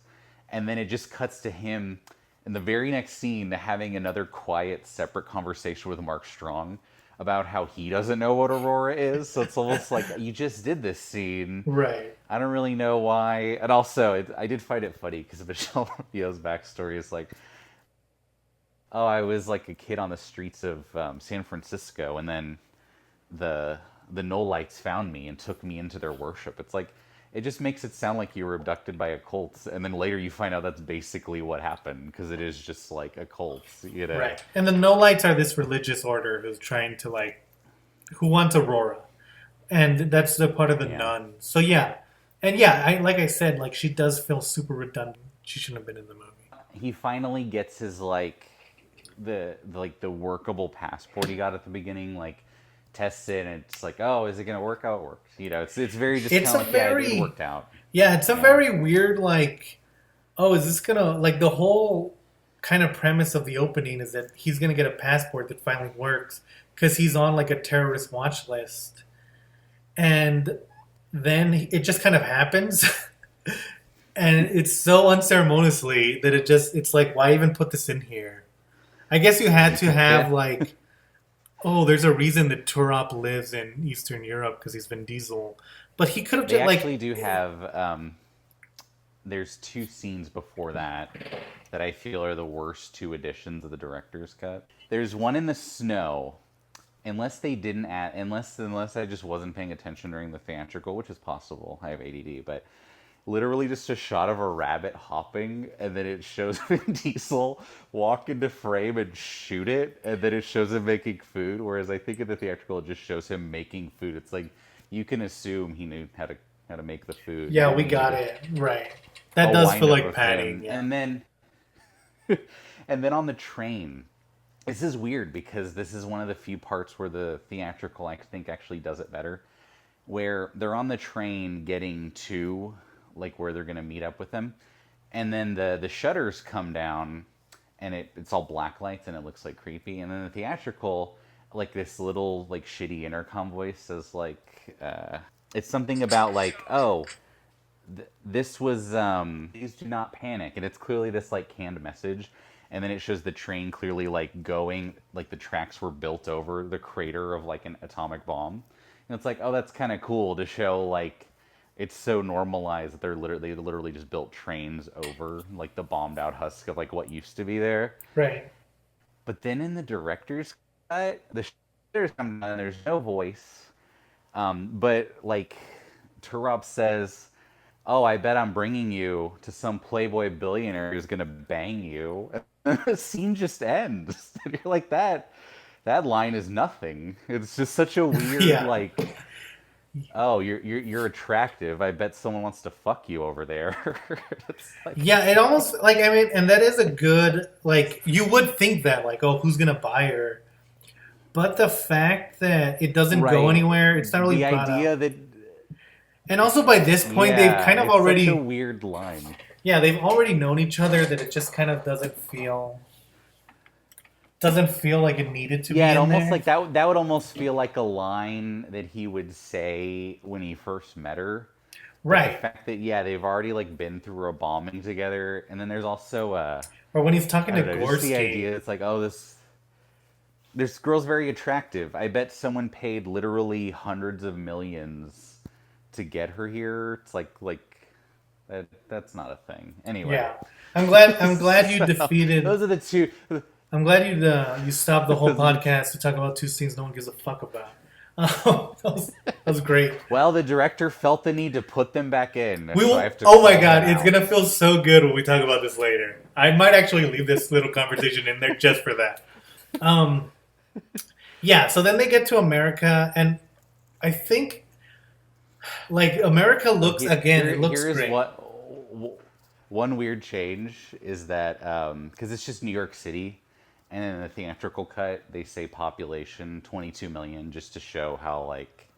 And then it just cuts to him in the very next scene having another quiet, separate conversation with Mark Strong about how he doesn't know what Aurora is. So it's almost like you just did this scene. Right. I don't really know why. And also, I did find it funny because Michelle Yeoh's backstory is like, oh, I was like a kid on the streets of San Francisco, and then the Nolites found me and took me into their worship. It's like it just makes it sound like you were abducted by a cult, and then later you find out that's basically what happened because it is just like a cult, you know? Right. And the Nolites are this religious order who's trying to who wants Aurora, and that's the part of the Yeah. nun. So yeah, and yeah, like I said, like she does feel super redundant. She shouldn't have been in the movie. He finally gets his like the workable passport he got at the beginning, like tests it, and it's like, oh, is it gonna work out? It works. You know, it's very just It's kind a of like, yeah, very it worked out. Yeah, it's a Yeah. very weird, like, oh, is this gonna, like, the whole kind of premise of the opening is that he's gonna get a passport that finally works because he's on, like, a terrorist watch list. And then it just kind of happens. And it's so unceremoniously that it's like, why even put this in here? I guess you had to have, Yeah. like, oh, there's a reason that Turop lives in Eastern Europe because he's Vin Diesel. But he could have They just, like, actually do have. There's two scenes before that that I feel are the worst two editions of the director's cut. There's one in the snow, unless they didn't add, unless I just wasn't paying attention during the theatrical, which is possible. I have ADD, but literally just a shot of a rabbit hopping, and then it shows Vin Diesel walk into frame and shoot it, and then it shows him making food. Whereas I think in the theatrical, it just shows him making food. It's like you can assume he knew how to make the food. yeah, You we need got a- it. Right. That a does feel wind-up like of padding. him. Yeah. And then and then on the train, this is weird because this is one of the few parts where the theatrical I think actually does it better, where they're on the train getting to like where they're gonna meet up with them, and then the shutters come down, and it's all black lights and it looks like creepy, and then the theatrical, like this little like shitty intercom voice says like it's something about like, oh, this was please do not panic, and it's clearly this like canned message, and then it shows the train clearly like going, like the tracks were built over the crater of like an atomic bomb, and it's like, oh, that's kind of cool to show like it's so normalized that they literally just built trains over like the bombed out husk of like what used to be there. Right. But then in the director's cut, the shutters come down and there's no voice, but like Turop says, oh, I bet I'm bringing you to some playboy billionaire who's gonna bang you. And the scene just ends. And you're like, that line is nothing. It's just such a weird Yeah. like, oh, you're attractive. I bet someone wants to fuck you over there. It's like, Yeah, it almost, like, I mean, and that is a good, like, you would think that, like, oh, who's going to buy her? But the fact that it doesn't go right. anywhere, it's not really The brought idea up. that And also by this point, yeah, they've kind of it's already, such a weird line. yeah, they've already known each other that it just kind of doesn't feel like it needed to be Yeah, it in almost there. like that would almost feel like a line that he would say when he first met her. But the Right. fact that yeah, they've already like been through a bombing together, and then there's also Or when he's talking I to don't know, just the Gorski. idea. It's like, oh, this girl's very attractive. I bet someone paid literally hundreds of millions to get her here. It's like that's not a thing. Anyway. Yeah. I'm glad you So, defeated, those are the two. I'm glad you stopped the whole podcast to talk about two scenes no one gives a fuck about. That was great. Well, the director felt the need to put them back in. We so will. I have to Oh my call god, them it's out. gonna feel so good when we talk about this later. I might actually leave this little conversation in there just for that. Yeah. So then they get to America, and I think, like, America looks again. It looks Here's great. one weird change is that because it's just New York City, and in the theatrical cut they say population 22 million just to show how like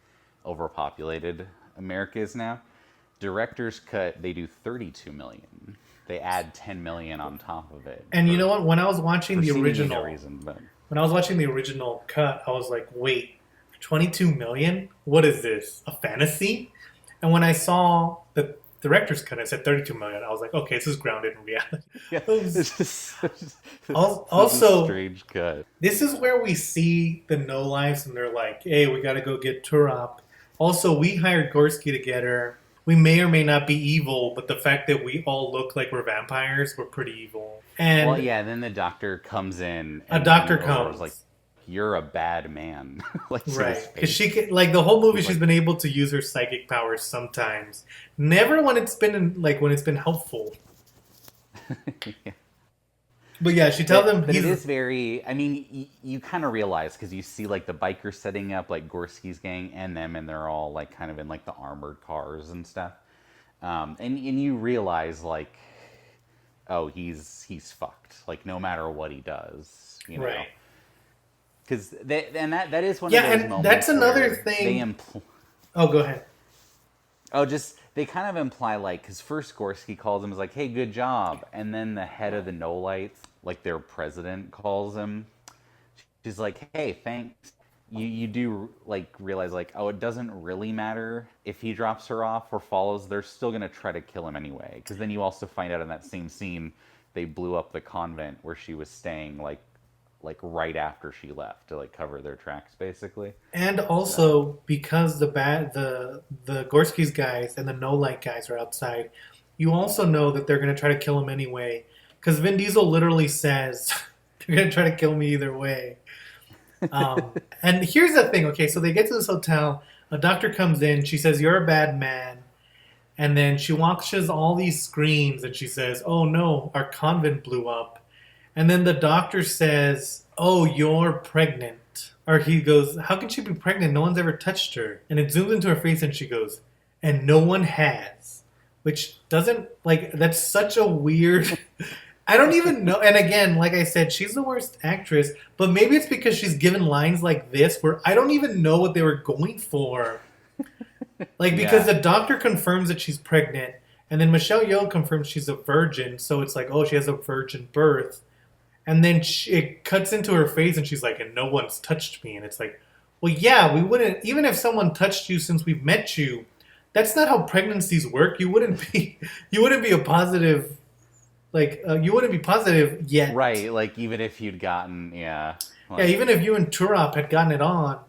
overpopulated America is now. Director's cut they do 32 million. They add 10 million on top of it. And you know what? When I was watching For the seemingly original, no reason, but when I was watching the original cut, I was like, wait, 22 million? What is this? A fantasy? And when I saw the director's cut, it said 32 million. I was like, okay, this is grounded in reality. Yeah, It was- this is a Also, strange cut. this is where we see the no lives, and they're like, hey, we got to go get Turop. Also, we hired Gorski to get her. We may or may not be evil, but the fact that we all look like we're vampires, we're pretty evil. Well, And yeah, and then the doctor comes in, a and doctor then Aurora's like, comes. "You're a bad man," like to his Right, because face. like the whole movie, He's she's like, been able to use her psychic powers sometimes. Never when it's been like when it's been helpful. yeah. But yeah, she tells him But it he's is very. I mean, you kind of realize because you see like the bikers setting up like Gorski's gang and them, and they're all like kind of in like the armored cars and stuff. And you realize like, oh, he's fucked. Like no matter what he does, you know. right. Because and that is one Yeah, of those and that's moments another where they thing. Oh, go ahead. oh, just they kind of imply like because first Gorski calls him as like, "Hey, good job," and then the head of the No Lights, like their president, calls him. She's like, "Hey, thanks." You do like realize like, oh, it doesn't really matter if he drops her off or follows. They're still gonna try to kill him anyway. Because then you also find out in that same scene they blew up the convent where she was staying like right after she left to like cover their tracks basically. And So also because the Gorski's guys and the No Light guys are outside, you also know that they're gonna try to kill him anyway. Because Vin Diesel literally says they're gonna try to kill me either way. And here's the thing. Okay, so they get to this hotel. A doctor comes in. She says, "You're a bad man." And then she watches all these screens and she says, "Oh no, our convent blew up." And then the doctor says, "Oh, you're pregnant." Or he goes, "How can she be pregnant? No one's ever touched her." And it zooms into her face and she goes, "And no one has." Which doesn't, like, that's such a weird. I don't even know. And again, like I said, she's the worst actress, but maybe it's because she's given lines like this where I don't even know what they were going for. Like, because yeah, the doctor confirms that she's pregnant, and then Michelle Yeoh confirms she's a virgin, so it's like, oh, she has a virgin birth. And then it cuts into her face, and she's like, and no one's touched me. And it's like, well, yeah, we wouldn't, even if someone touched you since we've met you, that's not how pregnancies work. You wouldn't be a positive, like, you wouldn't be positive yet. right. Like even if you'd gotten Yeah, like even if you and Turop had gotten it on,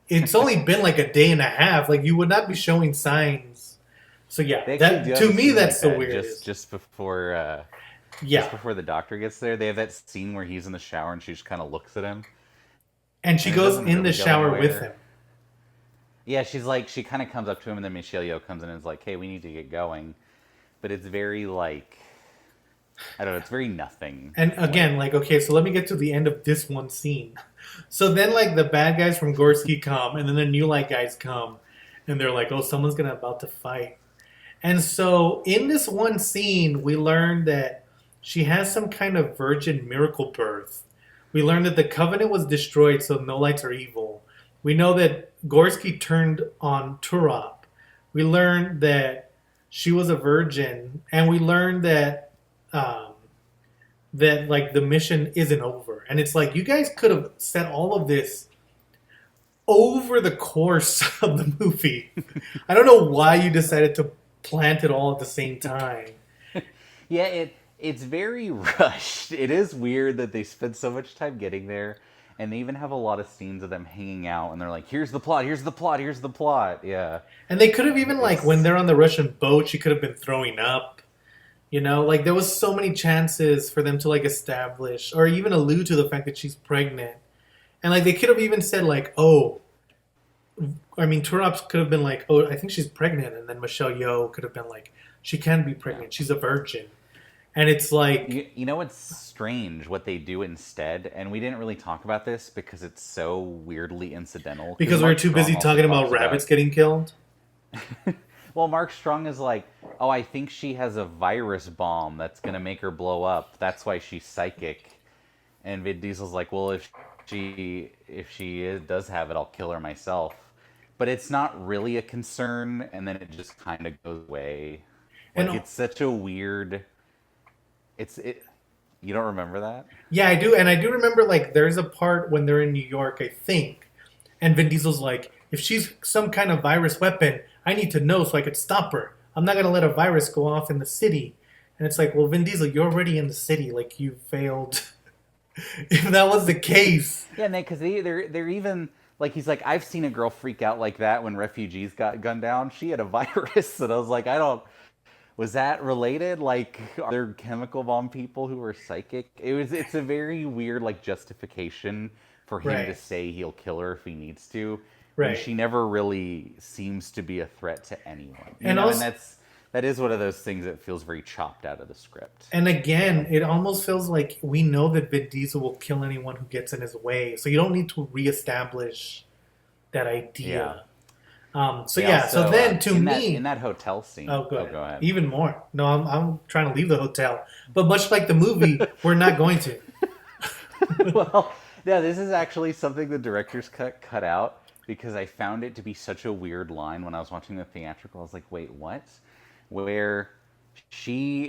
it's only been like a day and a half. Like, you would not be showing signs. So yeah, they actually do that have to a me scene like that's the that weirdest. just Yeah, before the doctor gets there. They have that scene where he's in the shower and she just kind of looks at him, and she and it goes doesn't in the really go shower with anywhere. him. Yeah, she's like she kind of comes up to him, and then Michelle Yeoh comes in and is like, "Hey, we need to get going," but it's very like I don't know, it's very nothing. And Like again, like, okay, so let me get to the end of this one scene. So then, like, the bad guys from Gorski come, and then the New Light guys come, and they're like, oh, someone's gonna about to fight. And so in this one scene, we learn that she has some kind of virgin miracle birth. We learn that the Covenant was destroyed, so no lights are evil. We know that Gorski turned on Turop. We learned that she was a virgin, and we learned that um, that like the mission isn't over. And it's like you guys could have said all of this over the course of the movie. I don't know why you decided to plant it all at the same time. yeah, it's very rushed. It is weird that they spend so much time getting there, and they even have a lot of scenes of them hanging out, and they're like, "Here's the plot. Here's the plot. Here's the plot." Yeah, And they could have even like when it's they're on the Russian boat, she could have been throwing up. You know, like there was so many chances for them to like establish or even allude to the fact that she's pregnant. And like they could have even said like, "Oh, I mean, Turops could have been like, oh, I think she's pregnant," and then Michelle Yeoh could have been like, "She can be yeah. pregnant. She's a virgin." And it's like You know what's strange? What they do instead, and we didn't really talk about this because it's so weirdly incidental. Because because we were Mark too Strong busy also talking about talks rabbits about. getting killed. Well, Mark Strong is like, oh, I think she has a virus bomb that's gonna make her blow up. That's why she's psychic. And Vin Diesel's like, well, does have it, I'll kill her myself. But it's not really a concern, and then it just kind of goes away. Like And it's such a weird. It's it. You don't remember that? yeah, I do, and I do remember like there's a part when they're in New York, I think, And Vin Diesel's like, if she's some kind of virus weapon, I need to know so I could stop her. I'm not gonna let a virus go off in the city. And it's like, well, Vin Diesel, you're already in the city. Like you failed. If that was the case, Yeah, because they're even like he's like I've seen a girl freak out like that when refugees got gunned down. She had a virus, and I was like, I don't. Was that related? Like, are there chemical bomb people who are psychic? It's a very weird like justification for him to right, say he'll kill her if he needs to, when right, she never really seems to be a threat to anyone. You and know, and also, that is one of those things that feels very chopped out of the script. and You again, know. it almost feels like we know that Vin Diesel will kill anyone who gets in his way. So you don't need to reestablish that Yeah. idea. So They yeah, so also then to in me, that hotel scene. oh, go Oh, ahead. go ahead. Even more. No, I'm trying to leave the hotel, but much like the movie, we're not going to. Well, yeah, this is actually something the director's cut out because I found it to be such a weird line when I was watching the theatrical. I was like, wait, what? Where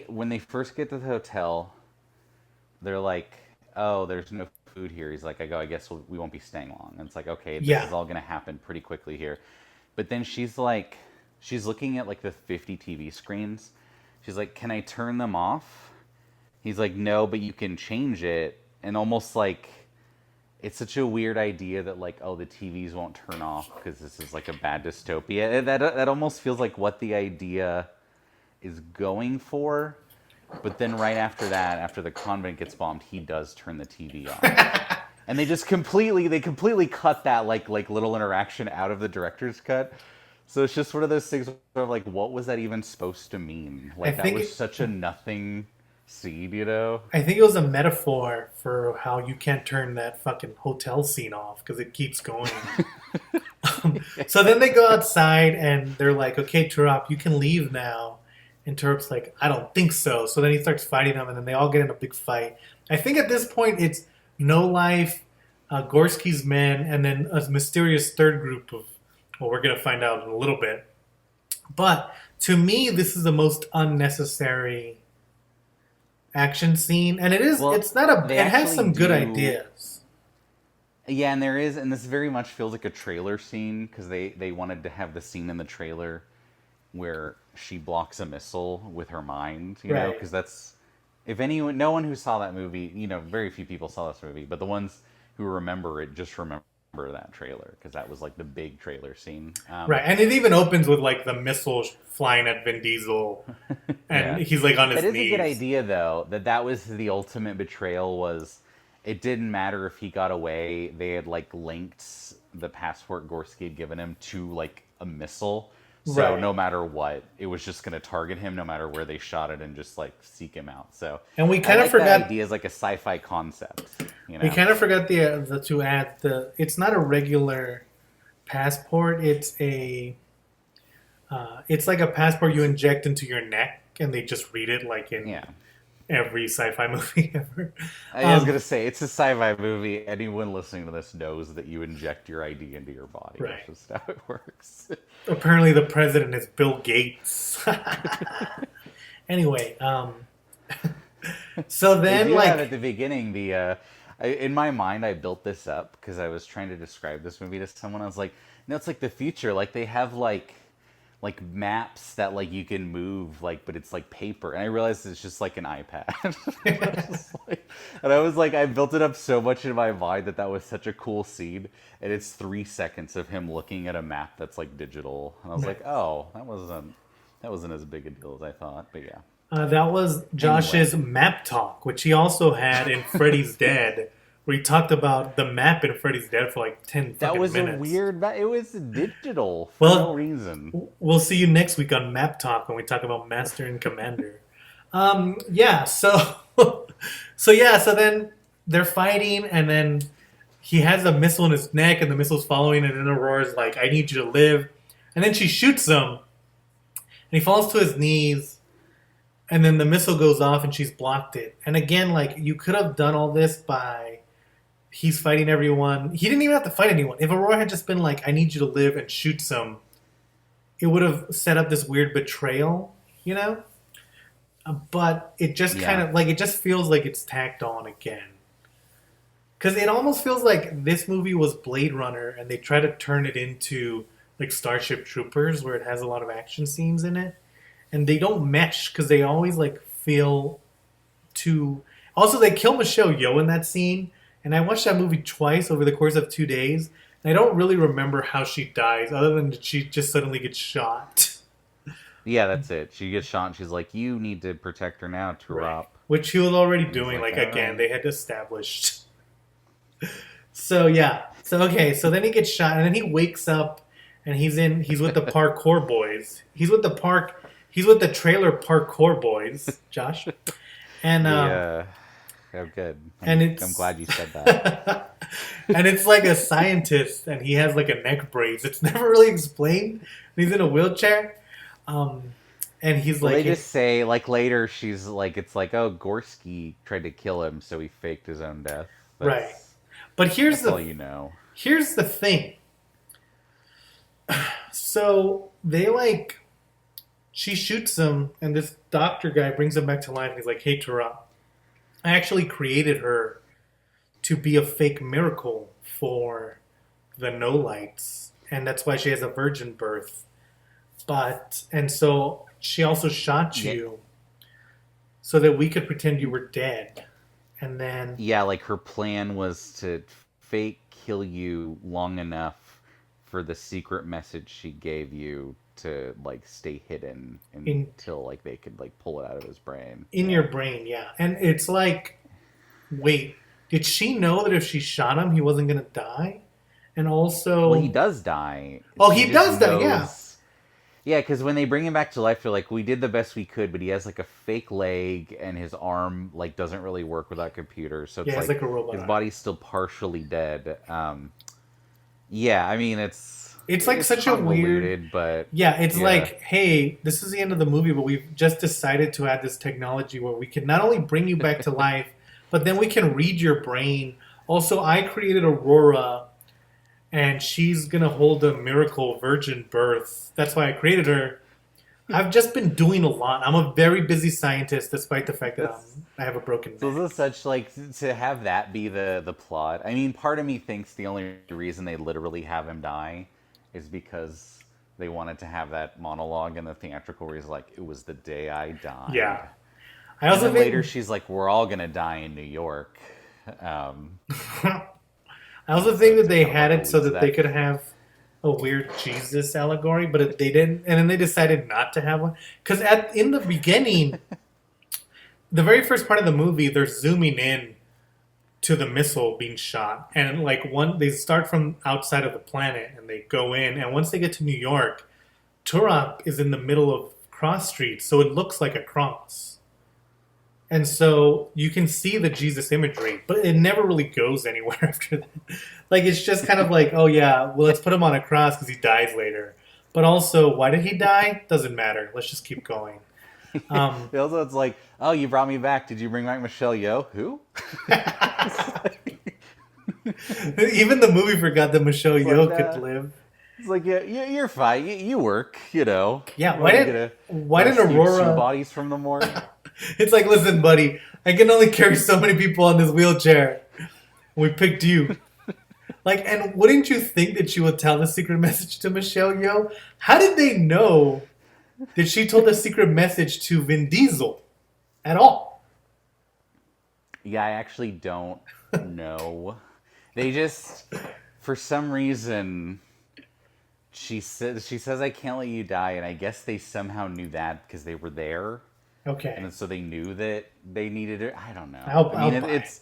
when they first get to the hotel, they're like, oh, there's no food here. He's like, I guess we won't be staying long. And it's like, okay, this Yeah, is all going to happen pretty quickly here. But then she's like, she's looking at like the 50 TV screens. She's like, can I turn them off? He's like, no, but you can change it. And almost like, it's such a weird idea that like, oh, the TVs won't turn off because this is like a bad dystopia. That almost feels like what the idea is going for. But then right after that, after the convent gets bombed, he does turn the TV on. And they completely cut that like little interaction out of the director's cut. So it's just one of those things where I'm like, what was that even supposed to mean? I Like that think was such a nothing seed, you know? I think it was a metaphor for how you can't turn that fucking hotel scene off because it keeps going. So then they go outside and they're like, "Okay, Turop, you can leave now." And Turop's like, "I don't think so." So then he starts fighting them, and then they all get in a big fight. I think at this point it's No Life, Gorsky's men, and then a mysterious third group of. Well, we're gonna find out in a little bit. But to me, this is the most unnecessary action scene, and it is. Well, It's not a. they It has actually some good do. ideas. Yeah, and there is, and this very much feels like a trailer scene because they wanted to have the scene in the trailer where she blocks a missile with her mind, you know, Right. because that's if anyone, no one who saw that movie, you know, very few people saw this movie, but the ones who remember it just remember that trailer because that was like the big trailer scene. Right, and it even opens with like the missile flying at Vin Diesel, and Yeah, he's like on his that is a good knees. idea though. That was the ultimate betrayal. Was it didn't matter if he got away. They had like linked the passport Gorski had given him to like a missile. So Right, no matter what, it was just going to target him no matter where they shot it and just like seek him out. So and we I kind of like that forgot. idea as like a sci-fi concept, you We know. kind of forgot the to add the. It's not a regular passport. It's like a passport you inject into your neck, and they just read it like in Yeah. every sci-fi movie ever. I was gonna say it's a sci-fi movie. Anyone listening to this knows that you inject your ID into your body. Right. That's just how it works. Apparently, the president is Bill Gates. Anyway, so They then do have at like the beginning in my mind I built this up because I was trying to describe this movie to someone. I was like, no, it's like the future. Like they have like maps that like you can move like, but it's like paper. And I realized it's just like an iPad. And I was like, I built it up so much in my mind that was such a cool scene. And it's 3 seconds of him looking at a map that's like digital. And I was like, oh, that wasn't as big a deal as I thought. But yeah. that was Anyway. Josh's map talk, which he also had in Freddy's Dead, where he talked about the map in Freddy's Dead for like 10 That fucking was a minutes. weird. It was digital for no Well, reason. we'll see you next week on Map Talk when we talk about Master and Commander. Yeah, so so then they're fighting, and then he has a missile in his neck, and the missile's following, and then Aurora's like, "I need you to live," and then she shoots him, and he falls to his knees, and then the missile goes off, and she's blocked it. And again, like you could have done all this by he's fighting everyone. He didn't even have to fight anyone. If Aurora had just been like, "I need you to live," and shoots him, it would have set up this weird betrayal, you know? But it just kind Yeah. of like it just feels like it's tacked on again. Because it almost feels like this movie was Blade Runner, and they try to turn it into like Starship Troopers, where it has a lot of action scenes in it, and they don't mesh because they always like feel too. Also, they kill Michelle Yeoh in that scene, and I watched that movie twice over the course of 2 days. And I don't really remember how she dies, other than that she just suddenly gets shot. Yeah, that's it. She gets shot and she's like, you need to protect her now, Right. Turop. Which he was already And he's doing, like, like, all again, right. they had established. So, yeah. So, okay, so then he gets shot, and then he wakes up, and he's with the parkour boys. He's with the trailer parkour boys, Josh. And, The, oh, good. and I'm it's, glad you said that. and it's like a scientist, and he has like a neck brace. It's never really explained. He's in a wheelchair. Um, and he's Well, like, they just say, like, later she's like, it's like, oh, Gorski tried to kill him, so he faked his own death. right. But That's all you know. here's the thing. So they like she shoots him, and this doctor guy brings him back to life. And he's like, "Hey, Tara, I actually created her to be a fake miracle for the No Lights, and that's why she has a virgin birth. But and so she also shot Yeah, you so that we could pretend you were dead, and then yeah, like her plan was to fake kill you long enough for the secret message she gave you to like stay hidden in until like they could like pull it out of his brain. in your Yeah. brain, yeah. And it's like, wait, did she know that if she shot him, he wasn't gonna die? And Well, he also, does die. oh, She he just does die, yeah. knows. Yeah, because when they bring him back to life, they're like, "We did the best we could," but he has like a fake leg, and his arm like doesn't really work without computers. So Yeah, it's it's like like a robot his arm. body's still partially dead. Yeah, I mean It's like it's such a weird. convoluted, but Yeah, it's yeah. like, hey, this is the end of the movie, but we've just decided to add this technology where we can not only bring you back to life, but then we can read your brain. Also, I created Aurora, and she's gonna hold a miracle virgin birth. That's why I created her. I've just been doing a lot. I'm a very busy scientist, despite the fact that That's I have a broken so neck. this is such like to have that be the plot. I mean, part of me thinks the only reason they literally have him die is because they wanted to have that monologue in the theatrical where he's like, "It was the day I Yeah. died," I and also then later think she's like, "We're all gonna die in New York." Um, I also so think that it's they kind of had like it so alludes to that they that. could have a weird Jesus allegory, but they didn't, and then they decided not to have one because at in the beginning, the very first part of the movie, they're zooming in to the missile being shot, and like one, they start from outside of the planet and they go in, and once they get to New York, Turok is in the middle of cross streets, so it looks like a cross. And so you can see the Jesus imagery, but it never really goes anywhere after that. Like it's just kind of like, oh yeah, well let's put him on a cross because he dies later. But also, why did he die? Doesn't matter. Let's just keep going. Um, Also, it's like, "Oh, you brought me back. Did you bring back Michelle Yeoh? Who?" even the movie forgot that Michelle It's like Yeoh could that. live. It's like, yeah, you're fine. You work, you know. Yeah, You want to get a why didn't rescue two Aurora? bodies from the morgue. It's like, listen, buddy, I can only carry so many people on this wheelchair. We picked you. Like, and wouldn't you think that she would tell the secret message to Michelle Yeoh? How did they know that she told the secret message to Vin Diesel at all? Yeah, I actually don't know. They just, for some reason, she says I can't let you die, and I guess they somehow knew that because they were there, and Okay, then so they knew that they needed it. I don't know. I'll I mean, I'll buy it.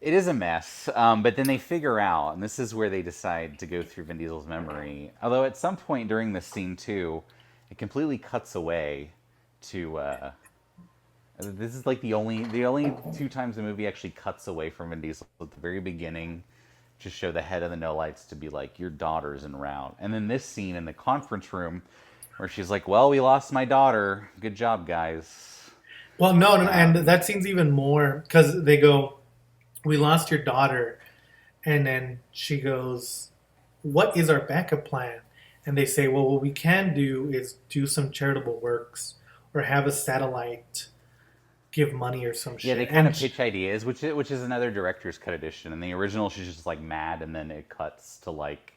it is a mess. But then they figure out, and this is where they decide to go through Vin Diesel's memory. Although at some point during this scene too, it completely cuts away to. This is like the only two times the movie actually cuts away from Vin Diesel at the very beginning, to show the head of the No Lights to be like, your daughter's en route, and then this scene in the conference room where she's like, "Well, we lost my daughter. Good job, guys." Well, no, no, and Um, that seems even more because they go, "We lost your daughter," and then she goes, "What is our backup plan?" And they say, "Well, what we can do is do some charitable works or have a satellite give money or some Yeah, shit. they kind of pitch ideas, which is another director's cut edition. And the original, she's just like mad, and then it cuts to like,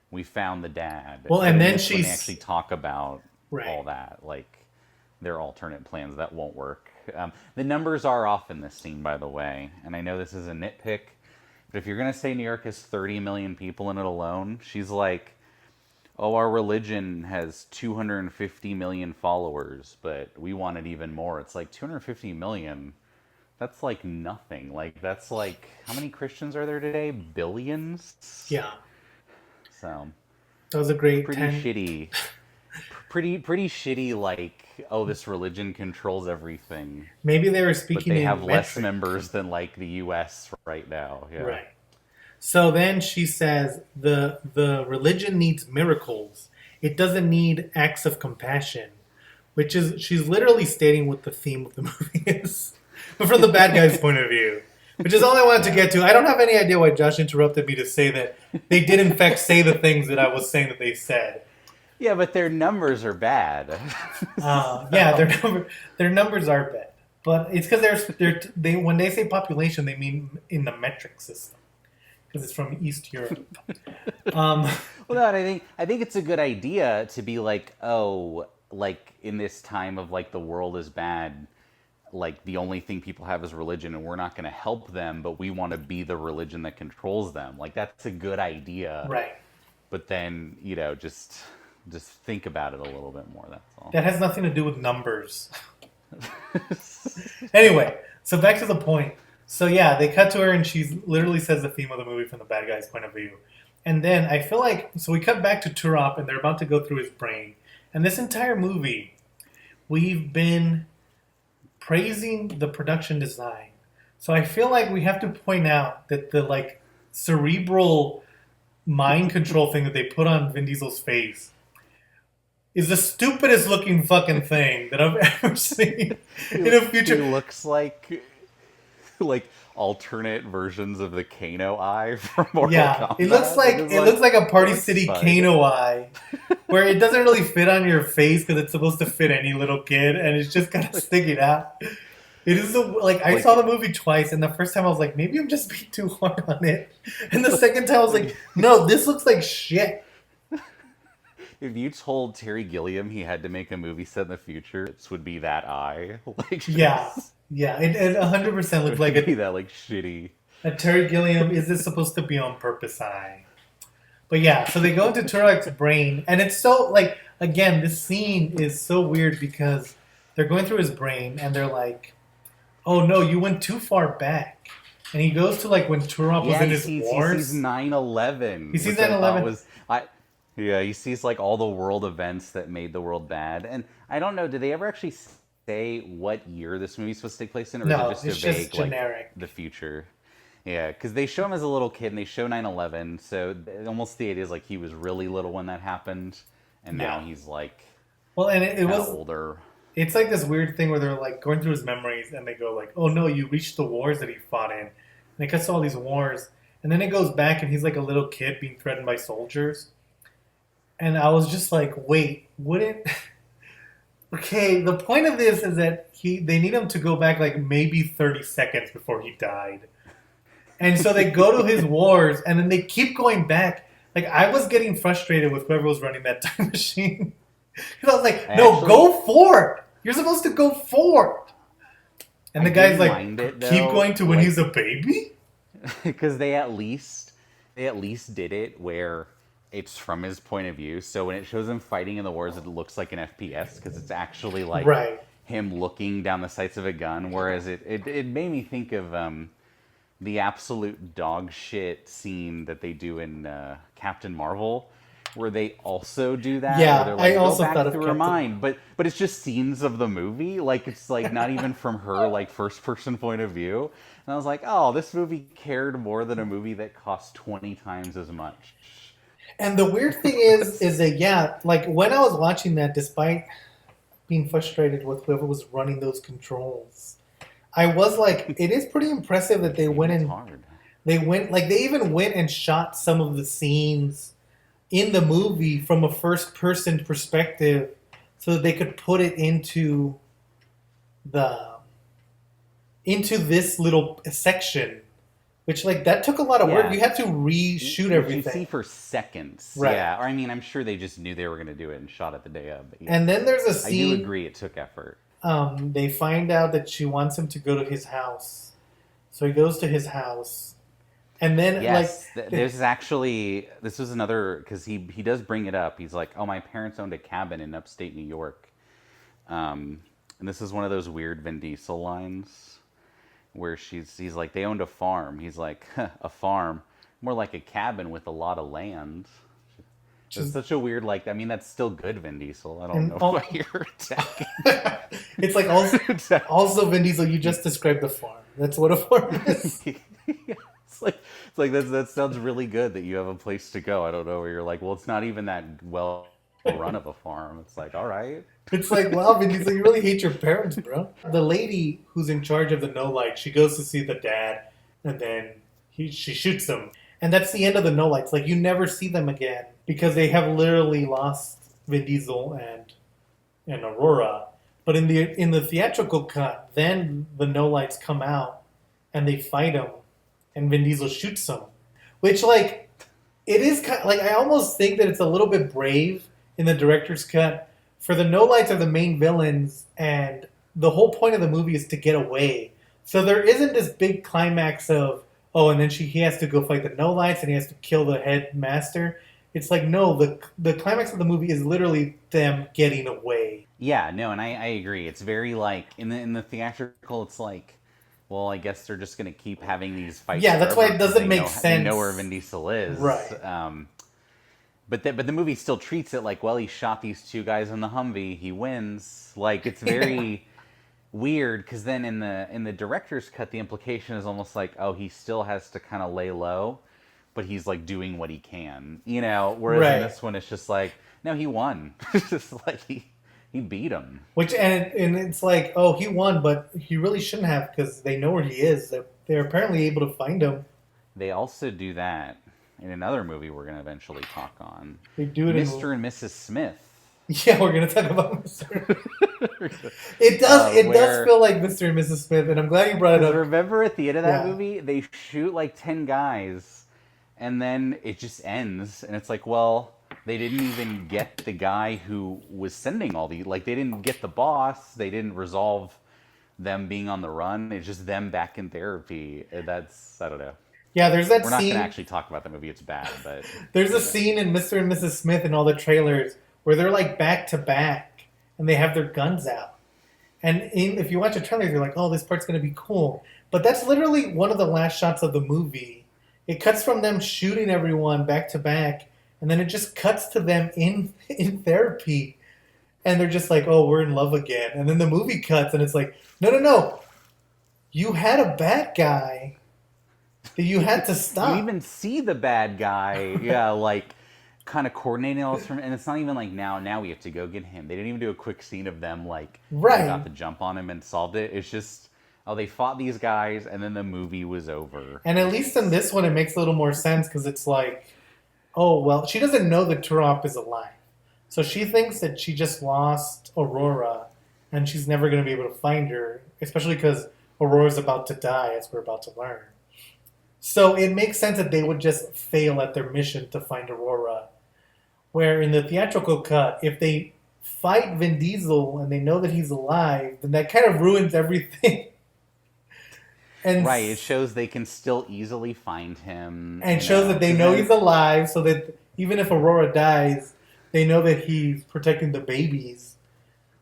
we found the dad. Well, But and in then this one, they she's actually talk about all right. that, like their alternate plans that won't work. The numbers are off in this scene, by the way, and I know this is a nitpick, but if you're gonna say New York has 30 million people in it alone, she's like, oh, our religion has 250 million followers, but we want it even more. It's like 250 million. That's like nothing. Like that's like how many Christians are there today? Billions. Yeah, So that was a great pretty 10. shitty. Pretty shitty. Like, oh, this religion controls everything, Maybe they were but speaking they have in less metric. members than like the U.S. right now. Yeah. Right. So then she says the religion needs miracles. It doesn't need acts of compassion, which is she's literally stating what the theme of the movie is, but from the bad guy's point of view. Which is all I wanted to Yeah. get to. I don't have any idea why Josh interrupted me to say that they did in fact say the things that I was saying that they said. Yeah, but their numbers are bad. Yeah, their numbers are bad, but it's because they when they say population, they mean in the metric system because it's from East Europe. Um, Well, no, and I think it's a good idea to be like, oh, like in this time of like the world is bad, like the only thing people have is religion, and we're not going to help them, but we want to be the religion that controls them. Like that's a good idea, right. but then just think about it a little bit more. That's all. That has nothing to do with numbers. Anyway, so back to the point. So yeah, they cut to her and she literally says the theme of the movie from the bad guy's point of view. And then I feel like, so we cut back to Turop and they're about to go through his brain. And this entire movie, we've been praising the production design. So I feel like we have to point out that the like cerebral mind control thing that they put on Vin Diesel's face is the stupidest looking fucking thing that I've ever seen in a He future. looks like alternate versions of the Kano eye from Mortal Yeah, Kombat. it looks like a Party looks City fine. Kano eye, where it doesn't really fit on your face because it's supposed to fit any little kid, and it's just kind of sticking out. It is I saw the movie twice, and the first time I was like, maybe I'm just being too hard on it, and the second time I was like, no, this looks like shit. If you told Terry Gilliam he had to make a movie set in the future, this would be that eye. Like, Yeah, yeah, it 100% looks like be that like shitty. a Terry Gilliam. Is this supposed to be on purpose eye? But yeah, so they go into Turok's brain, and it's so like again, this scene is so weird because they're going through his brain, and they're like, "Oh no, you went too far back." And he goes to like when Turok was in his He wars. sees 9/11. He sees which I thought 9/11. Yeah, he sees like all the world events that made the world bad. And I don't know, did they ever actually say what year this movie's supposed to take place in, or No, is it it's just a just vague like generic. the future? Yeah, because they show him as a little kid and they show 9/11, so almost the idea is like he was really little when that happened, and now Yeah. he's like Well, and it kind of was. older. It's like this weird thing where they're like going through his memories, and they go like, "Oh no, you reached the wars that he fought in," and it cuts to all these wars, and then it goes back, and he's like a little kid being threatened by soldiers. And I was just like, wait, wouldn't... Okay, the point of this is that they need him to go back like maybe 30 seconds before he died. And so they go to his wars, and then they keep going back. Like, I was getting frustrated with whoever was running that time machine. Because I was like, no, go forward! You're supposed to go forward! And the I guy's didn't like, mind it, keep though, going to when like- he's a baby? Because they at least did it where it's from his point of view. So when it shows him fighting in the wars, it looks like an FPS because it's actually like Right. him looking down the sights of a gun. Whereas it made me think of the absolute dog shit scene that they do in Captain Marvel, where they also do that. Yeah, where they're like, I also go back thought of through her Captain mind, but it's just scenes of the movie. Like it's like not even from her like first person point of view. And I was like, oh, this movie cared more than a movie that cost 20 times as much. And the weird thing is that, yeah, like when I was watching that, despite being frustrated with whoever was running those controls, I was like, it is pretty impressive that they went It's and hard. they even went and shot some of the scenes in the movie from a first person perspective so that they could put it into the into this little section, which like that took a lot of work. Yeah. You had to reshoot Which you see everything. for seconds. Right. Yeah. Or I mean, I'm sure they just knew they were going to do it and shot it the day of. But And yes, then there's a I do scene. agree it took effort. They find out that she wants him to go to his house, so he goes to his house, and then like, Yes, this was another because he does bring it up. He's like, "Oh, my parents owned a cabin in upstate New York," and this is one of those weird Vin Diesel lines where he's like, "They owned a farm." He's like, huh, "A farm, more like a cabin with a lot of land." That's just such a weird like. I mean, that's still good, Vin Diesel. I don't and know all, why you're attacking. it's like also Vin Diesel. You just described the farm. That's what a farm is. It's like that sounds really good that you have a place to go. I don't know where you're like, well, it's not even that well run of a farm. It's like, all right. It's like, wow, Vin Diesel, you really hate your parents, bro. The lady who's in charge of the No Light, she goes to see the dad, and then she shoots him, and that's the end of the No Lights. Like you never see them again because they have literally lost Vin Diesel and Aurora. But in the theatrical cut, then the No Lights come out and they fight him, and Vin Diesel shoots him, which like it is kind of, like I almost think that it's a little bit brave in the director's cut for the No Lights are the main villains, and the whole point of the movie is to get away. So there isn't this big climax of oh, and then he has to go fight the No Lights and he has to kill the head master. It's like no, the climax of the movie is literally them getting away. Yeah, no, and I agree. It's very like in the theatrical, it's like, well, I guess they're just gonna keep having these fights Yeah, that's why forever it because doesn't make they know sense. where Vin Diesel is. Right. But the movie still treats it like, well, he shot these two guys in the Humvee, he wins. Like it's very weird because then in the director's cut, the implication is almost like, oh, he still has to kind of lay low, but he's like doing what he can, you know. Whereas in Right. this one, it's just like, no, he won. It's just like he beat him. Which and it's like oh, he won, but he really shouldn't have because they know where he is. They're apparently able to find him. They also do that in another movie we're going to eventually talk on, They do it Mr. and Mrs. Smith. Yeah, we're gonna talk about Mr. It does Where feel like Mr. and Mrs. Smith, and I'm glad you brought it because up. remember at the end of that Yeah. movie, they shoot like 10 guys, and then it just ends, and it's like, well, they didn't even get the guy who was sending all these. Like, they didn't get the boss. They didn't resolve them being on the run. It's just them back in therapy. That's I don't know. Yeah, there's that We're not going to scene. actually talk about the movie. It's bad, but There's a you know. scene in Mr. and Mrs. Smith in all the trailers where they're like back to back and they have their guns out. And if you watch the trailers, you're like, oh, this part's going to be cool. But that's literally one of the last shots of the movie. It cuts from them shooting everyone back to back, and then it just cuts to them in therapy. And they're just like, oh, we're in love again. And then the movie cuts, and it's like, no, no, no. You had a bad guy that you had to You stop. even see the bad guy, yeah, like kind of coordinating all this from, and it's not even like now we have to go get him. They didn't even do a quick scene of them like Right. they got the jump on him and solved it. It's just oh they fought these guys and then the movie was over. And at least in this one, it makes a little more sense because it's like, oh, well, she doesn't know that Turop is alive. So she thinks that she just lost Aurora and she's never going to be able to find her, especially because Aurora's about to die, as we're about to learn. So it makes sense that they would just fail at their mission to find Aurora. Where in the theatrical cut, if they fight Vin Diesel and they know that he's alive, then that kind of ruins everything. And Right, it shows they can still easily find him. and you shows that they know because he's alive, so that even if Aurora dies, they know that he's protecting the babies.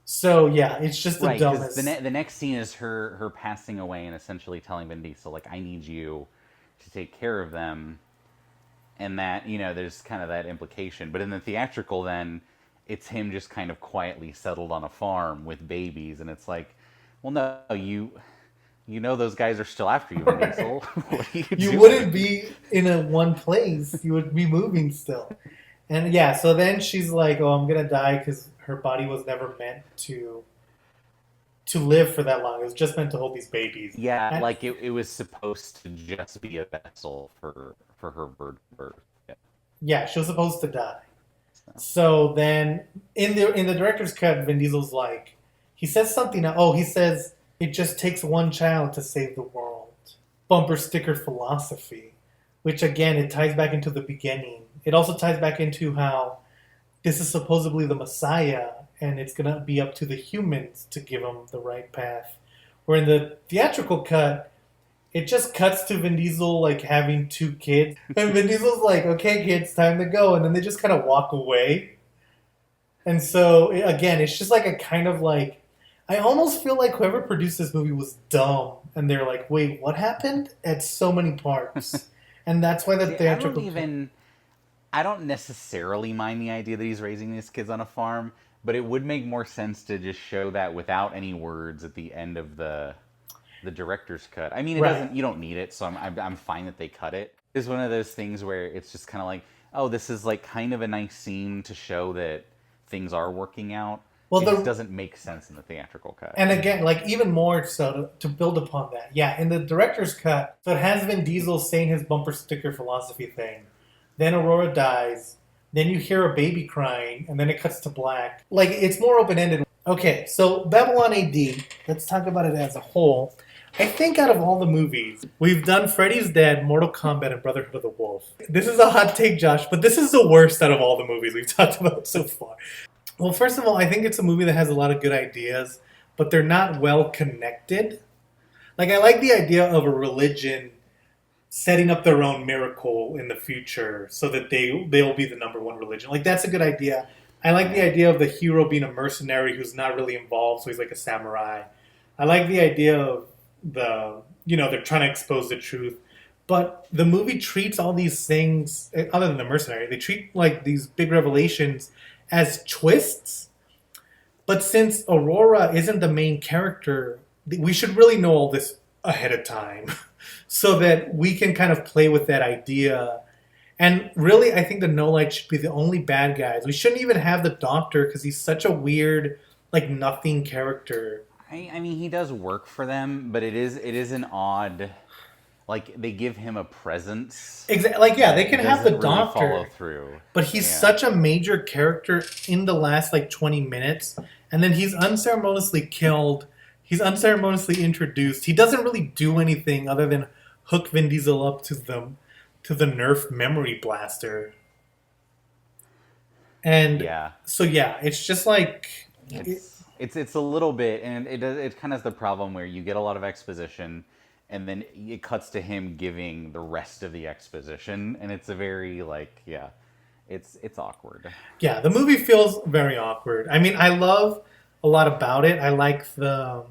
So yeah, it's just the right, because dumbest. the next scene is her passing away and essentially telling Vin Diesel like I need you to take care of them, and that there's kind of that implication. But in the theatrical, then it's him just kind of quietly settled on a farm with babies, and it's like, well, no, you know those guys are still after you, Vin Diesel. What are you You doing? wouldn't be in a one place. You would be moving still. And yeah, so then she's like, "Oh, I'm gonna die because her body was never meant to live for that long. It was just meant to hold these babies." Yeah, And, like it was supposed to just be a vessel for her birth. Yeah. yeah, she was supposed to die. So then in the director's cut, Vin Diesel's like, he says something. Oh, he says It just takes one child to save the world. Bumper sticker philosophy, which again, it ties back into the beginning. It also ties back into how this is supposedly the Messiah, and it's gonna be up to the humans to give him the right path. Where in the theatrical cut, it just cuts to Vin Diesel like having two kids, and Vin Diesel's like, "Okay, kids, time to go," and then they just kind of walk away. And so again, it's just like a kind of like I almost feel like whoever produced this movie was dumb, and they're like, "Wait, what happened?" At so many parts, and that's why the See, I don't theatrical cut. even. I don't necessarily mind the idea that he's raising these kids on a farm, but it would make more sense to just show that without any words at the end of the director's cut. I mean, it Right. doesn't. You don't need it, so I'm fine that they cut it. It's one of those things where it's just kind of like, oh, this is like kind of a nice scene to show that things are working out. Well, It just the doesn't make sense in the theatrical cut. and again, like even more so to build upon that, yeah, in the director's cut, so it has Vin Diesel saying his bumper sticker philosophy thing. Then Aurora dies. Then you hear a baby crying, and then it cuts to black. Like it's more open ended. Okay, so Babylon AD. Let's talk about it as a whole. I think out of all the movies, we've done Freddy's Dead, Mortal Kombat, and Brotherhood of the Wolf. This is a hot take, Josh, but this is the worst out of all the movies we've talked about so far. Well, first of all, I think it's a movie that has a lot of good ideas, but they're not well connected. Like, I like the idea of a religion setting up their own miracle in the future so that they'll be the number one religion. Like, that's a good idea. I like the Yeah. idea of the hero being a mercenary who's not really involved, so he's like a samurai. I like the idea of they're trying to expose the truth. But the movie treats all these things, other than the mercenary, they treat like these big revelations as twists. But since Aurora isn't the main character, we should really know all this ahead of time so that we can kind of play with that idea. And really, I think the No Light should be the only bad guys. We shouldn't even have the Doctor because he's such a weird, like, nothing character. I mean, he does work for them, but it is an odd. Like they give him a presence Exactly. Like, yeah, they that can have the doesn't really follow Doctor, through. but he's Yeah. such a major character in the last like 20 minutes, and then he's unceremoniously killed. He's unceremoniously introduced. He doesn't really do anything other than hook Vin Diesel up to the Nerf memory blaster. And Yeah. so yeah, it's just like It's a little bit, and it kind of has the problem where you get a lot of exposition, and then it cuts to him giving the rest of the exposition, and it's a very like yeah, it's awkward. yeah, the movie feels very awkward. I mean, I love a lot about it. I like the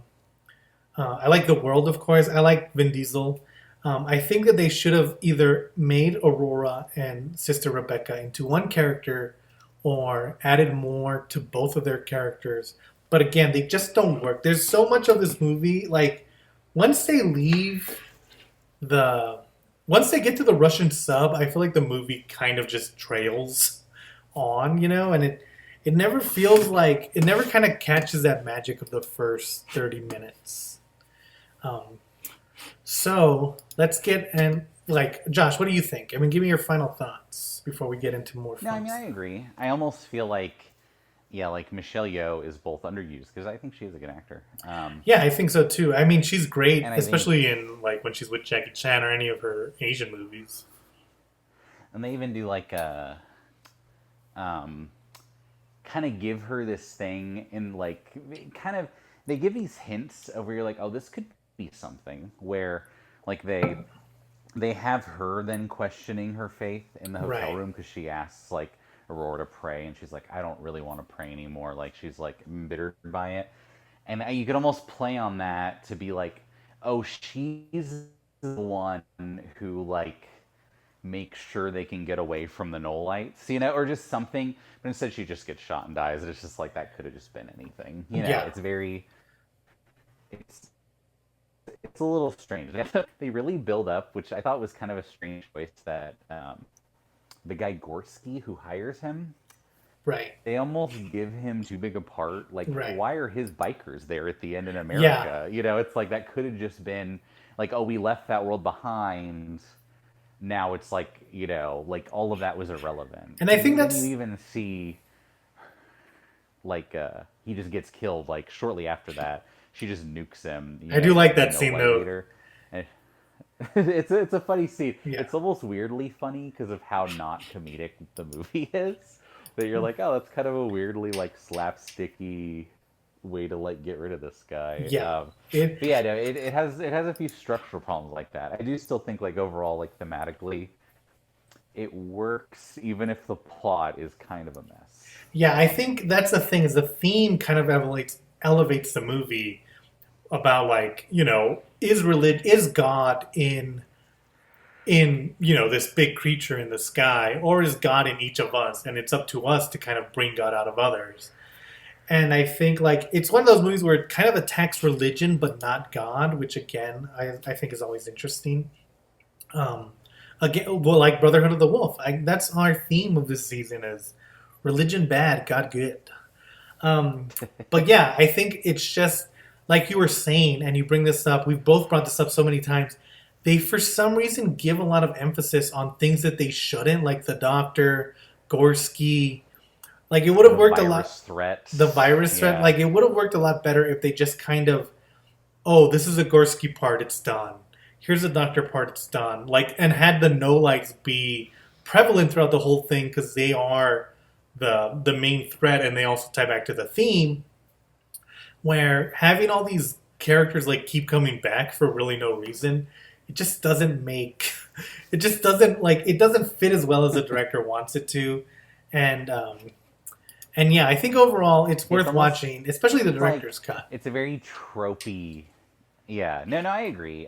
world, of course. I like Vin Diesel. I think that they should have either made Aurora and Sister Rebecca into one character or added more to both of their characters. But again, they just don't work. There's so much of this movie. Like, once they leave the. Once they get to the Russian sub, I feel like the movie kind of just trails on, and it never feels like. It never kind of catches that magic of the first 30 minutes. Um, so let's get and like Josh, what do you think? I mean, give me your final thoughts before we get into more No, I fun mean I stuff. agree. I almost feel like yeah, like Michelle Yeoh is both underused because I think she's a good actor. Yeah, I think so too. I mean, she's great, And I think especially in like when she's with Jackie Chan or any of her Asian movies. and they even do like a um kind of give her this thing in like kind of they give these hints of where you're like, oh, this could be something where like they have her then questioning her faith in the hotel Right. room because she asks like Aurora to pray and she's like, I don't really want to pray anymore. Like she's like embittered by it, and you could almost play on that to be like, oh, she's the one who like make sure they can get away from the Nolites, or just something. But instead, she just gets shot and dies. And it's just like that could have just been anything. Yeah. It's very, it's it's a little strange. They really build up, which I thought was kind of a strange choice. That the guy Gorski who hires him, Right. they almost give him too big a part. Like, Right. why are his bikers there at the end in Yeah. America? It's like that could have just been like, oh, we left that world behind. Now it's like like all of that was irrelevant. And I think Then you that's even see like he just gets killed like shortly after that she just nukes him, I do with like the that no scene light though. leader. And it's a funny scene. Yeah. It's almost weirdly funny because of how not comedic the movie is. That you're like, oh, that's kind of a weirdly like slapsticky way to like get rid of this guy. Yeah. It But yeah, no, it has a few structural problems like that. I do still think like overall like thematically it works even if the plot is kind of a mess. Yeah, I think that's the thing is the theme kind of elevates the movie about like, is God in, this big creature in the sky, or is God in each of us? And it's up to us to kind of bring God out of others. And I think like it's one of those movies where it kind of attacks religion but not God, which again I think is always interesting. Um, Again, well, like Brotherhood of the Wolf, that's our theme of this season is religion bad, God good. Um, but yeah, I think it's just like you were saying, and you bring this up. We've both brought this up so many times. They, for some reason, give a lot of emphasis on things that they shouldn't, like the Doctor, Gorski. Like it would have The worked a lot. virus threat. The virus threat, Yeah. like it would have worked a lot better if they just kind of, oh, this is a Gorski part, it's done. Here's a Doctor part, it's done. Like, and had the no lights be prevalent throughout the whole thing because they are the main threat, and they also tie back to the theme where having all these characters like keep coming back for really no reason, it just doesn't make, it just doesn't like it doesn't fit as well as the director wants it to, and yeah, I think overall it's It's worth almost watching, especially the it's like director's cut. it's a very tropey. Yeah, no, I agree.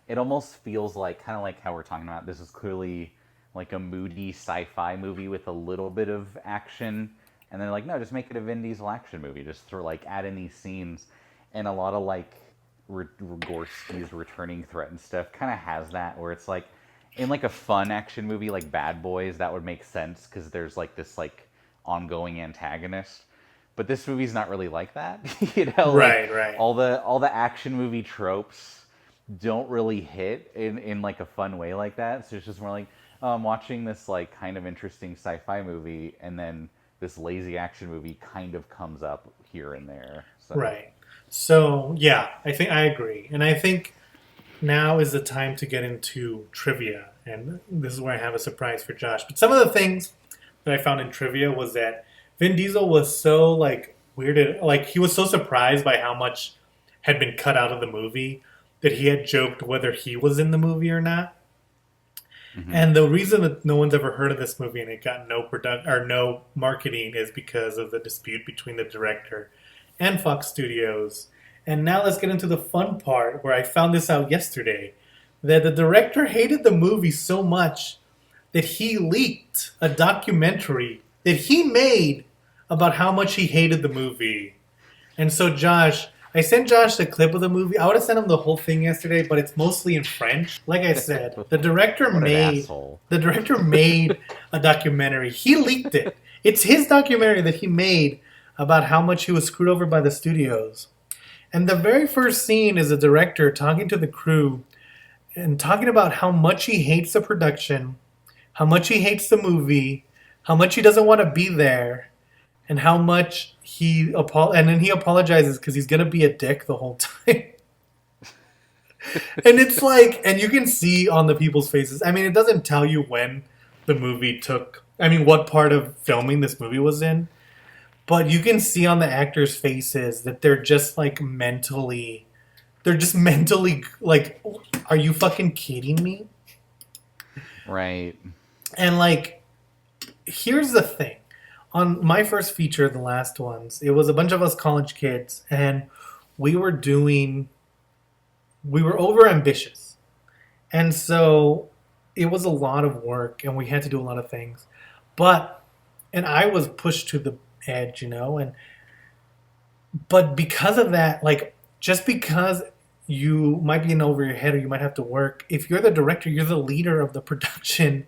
It almost feels like kind of like how we're talking about. This is clearly like a moody sci-fi movie with a little bit of action, and they're like, no, just make it a Vin Diesel action movie. Just throw like add in these scenes, and a lot of like Gorski's returning threat and stuff kind of has that where it's like in like a fun action movie like Bad Boys that would make sense because there's like this like ongoing antagonist. But this movie's not really like that. Like Right, right. all the action movie tropes don't really hit in like a fun way like that. So it's just more like, oh, I'm watching this like kind of interesting sci-fi movie, and then this lazy action movie kind of comes up here and there. So Right. So yeah, I think I agree, and I think now is the time to get into trivia, and this is where I have a surprise for Josh. But some of the things that I found in trivia was that Vin Diesel was so like weirded, like he was so surprised by how much had been cut out of the movie that he had joked whether he was in the movie or not. hmm And the reason that no one's ever heard of this movie and it got no product or no marketing is because of the dispute between the director and Fox Studios. And now let's get into the fun part where I found this out yesterday that the director hated the movie so much that he leaked a documentary that he made about how much he hated the movie. And so Josh, I sent Josh the clip of the movie. I would have sent him the whole thing yesterday, but it's mostly in French. Like I said, what an asshole. the director made a documentary. He leaked it. It's his documentary that he made about how much he was screwed over by the studios. And the very first scene is the director talking to the crew and talking about how much he hates the production, how much he hates the movie, how much he doesn't want to be there, and how much and then he apologizes because he's gonna be a dick the whole time. And it's like, and you can see on the people's faces. I mean, it doesn't tell you when the movie took. I mean, what part of filming this movie was in, but you can see on the actors' faces that they're just like mentally. They're just mentally like, are you fucking kidding me? Right. And like, here's the thing. On my first feature, the last ones, it was a bunch of us college kids, and we were over ambitious. And so it was a lot of work, and we had to do a lot of things. And I was pushed to the edge, but because of that, like, just because you might be in over your head or you might have to work, if you're the director, you're the leader of the production.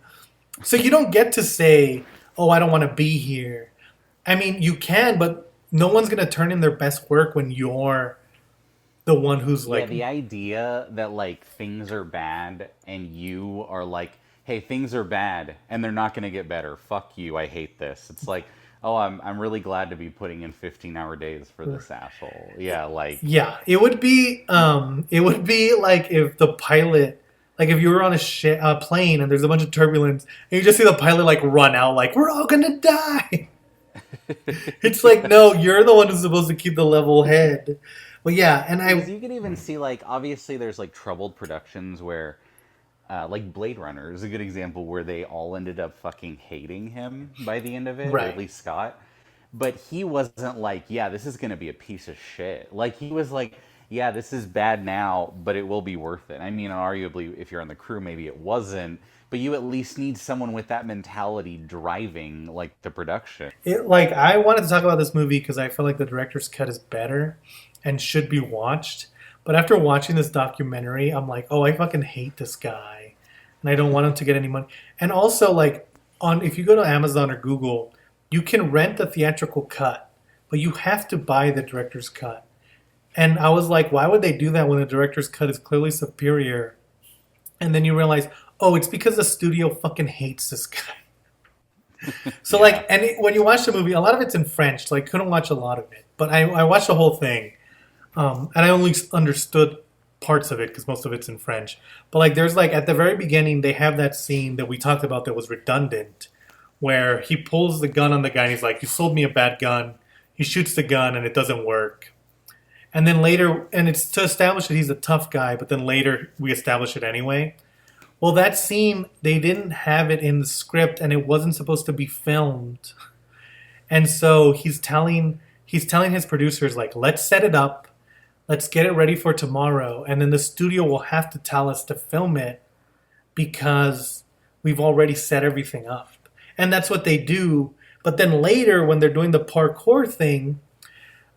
So you don't get to say, oh, I don't want to be here. I mean, you can, but no one's going to turn in their best work when you're the one who's Yeah, like, the idea that like things are bad and you are like, hey, things are bad and they're not going to get better. Fuck you. I hate this. It's like, oh, I'm really glad to be putting in 15-hour days for this asshole. Yeah, like Yeah, it would be like if the pilot, like if you were on a plane and there's a bunch of turbulence and you just see the pilot like run out like we're all gonna die. It's like no, you're the one who's supposed to keep the level head. But yeah, and because I you can even see like obviously there's like troubled productions where like Blade Runner is a good example where they all ended up fucking hating him by the end of it, or at right. least Scott. But he wasn't like, yeah, this is gonna be a piece of shit. Like he was like, yeah, this is bad now, but it will be worth it. I mean, arguably, if you're on the crew, maybe it wasn't, but you at least need someone with that mentality driving like the production. It like I wanted to talk about this movie because I feel like the director's cut is better and should be watched. But after watching this documentary, I'm like, oh, I fucking hate this guy, and I don't want him to get any money. And also, like, on if you go to Amazon or Google, you can rent the theatrical cut, but you have to buy the director's cut. And I was like, why would they do that when the director's cut is clearly superior? And then you realize, oh, it's because the studio fucking hates this guy. So Yeah. like, when you watch the movie, a lot of it's in French, so I couldn't watch a lot of it. But I watched the whole thing, and I only understood parts of it because most of it's in French. But like, there's like at the very beginning, they have that scene that we talked about that was redundant, where he pulls the gun on the guy and he's like, "You sold me a bad gun." He shoots the gun and it doesn't work. And then later, and it's to establish that he's a tough guy, but then later we establish it anyway. Well, that scene, they didn't have it in the script and it wasn't supposed to be filmed. And so he's telling his producers like, "Let's set it up. Let's get it ready for tomorrow." And then the studio will have to tell us to film it because we've already set everything up. And that's what they do. But then later when they're doing the parkour thing,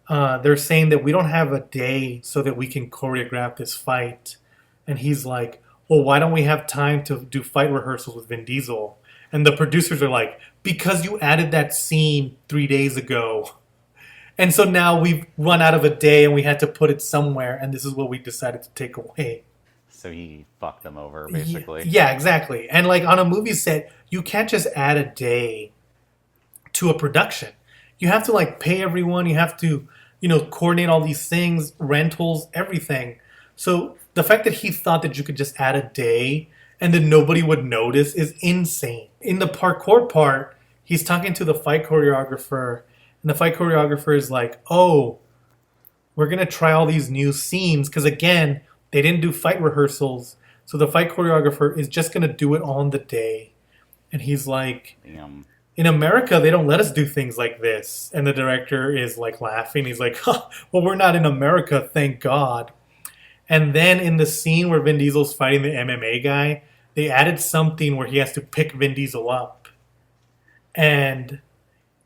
they're saying that we don't have a day so that we can choreograph this fight. And he's like, well, why don't we have time to do fight rehearsals with Vin Diesel? And the producers are like, because you added that scene 3 days ago. And so now we've run out of a day and we had to put it somewhere. And this is what we decided to take away. So he fucked them over, basically. Yeah, exactly. And like on a movie set, you can't just add a day to a production. You have to like pay everyone. You have to, coordinate all these things, rentals, everything. So the fact that he thought that you could just add a day and then nobody would notice is insane. In the parkour part, he's talking to the fight choreographer, and the fight choreographer is like, "Oh, we're gonna try all these new scenes because again, they didn't do fight rehearsals, so the fight choreographer is just gonna do it on the day." And he's like, Damn. in America, they don't let us do things like this. And the director is like laughing. He's like, huh, well, we're not in America, thank God. And then in the scene where Vin Diesel's fighting the MMA guy, they added something where he has to pick Vin Diesel up. And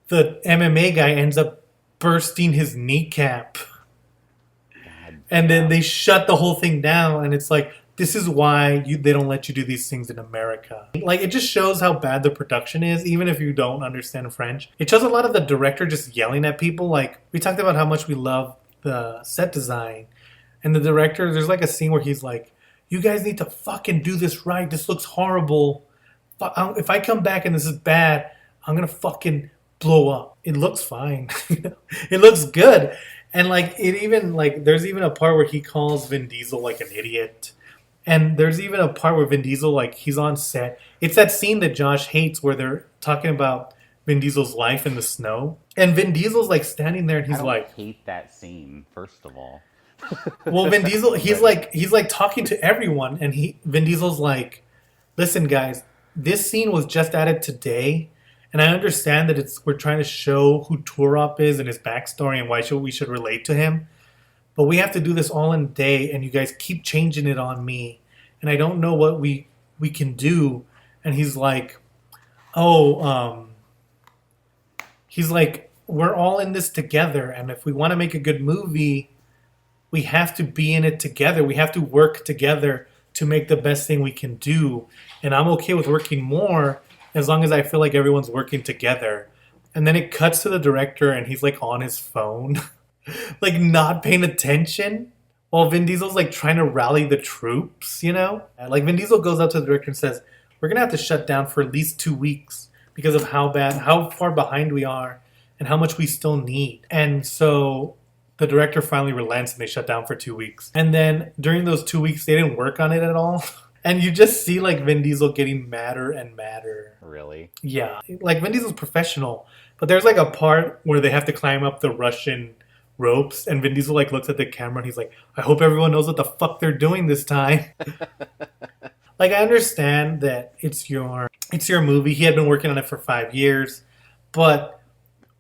the MMA guy ends up bursting his kneecap. God. And then they shut the whole thing down. And it's like, this is why they don't let you do these things in America. Like, it just shows how bad the production is, even if you don't understand French. It shows a lot of the director just yelling at people. Like, we talked about how much we love the set design. And the director, there's like a scene where he's like, you guys need to fucking do this right. This looks horrible. If I come back and this is bad, I'm going to fucking blow up. It looks fine. It looks good. And like, there's even a part where he calls Vin Diesel like an idiot. And there's even a part where Vin Diesel, like, he's on set. It's that scene that Josh hates where they're talking about Vin Diesel's life in the snow. And Vin Diesel's, like, standing there and he's like... I hate that scene, first of all. Well, Vin Diesel, he's like talking to everyone. And Vin Diesel's like, listen, guys, this scene was just added today. And I understand that we're trying to show who Turop is and his backstory and why we should relate to him. But we have to do this all in a day, and you guys keep changing it on me. And I don't know what we can do. And he's like, we're all in this together. And if we want to make a good movie, we have to be in it together. We have to work together to make the best thing we can do. And I'm okay with working more as long as I feel like everyone's working together. And then it cuts to the director, and he's like on his phone. Like not paying attention while Vin Diesel's like trying to rally the troops, Like Vin Diesel goes up to the director and says, we're going to have to shut down for at least 2 weeks because of how far behind we are and how much we still need. And so the director finally relents and they shut down for 2 weeks. And then during those 2 weeks, they didn't work on it at all. And you just see like Vin Diesel getting madder and madder. Really? Yeah. Like Vin Diesel's professional, but there's like a part where they have to climb up the Russian ropes and Vin Diesel like looks at the camera and he's like, I hope everyone knows what the fuck they're doing this time. Like I understand that it's your movie. He had been working on it for 5 years, but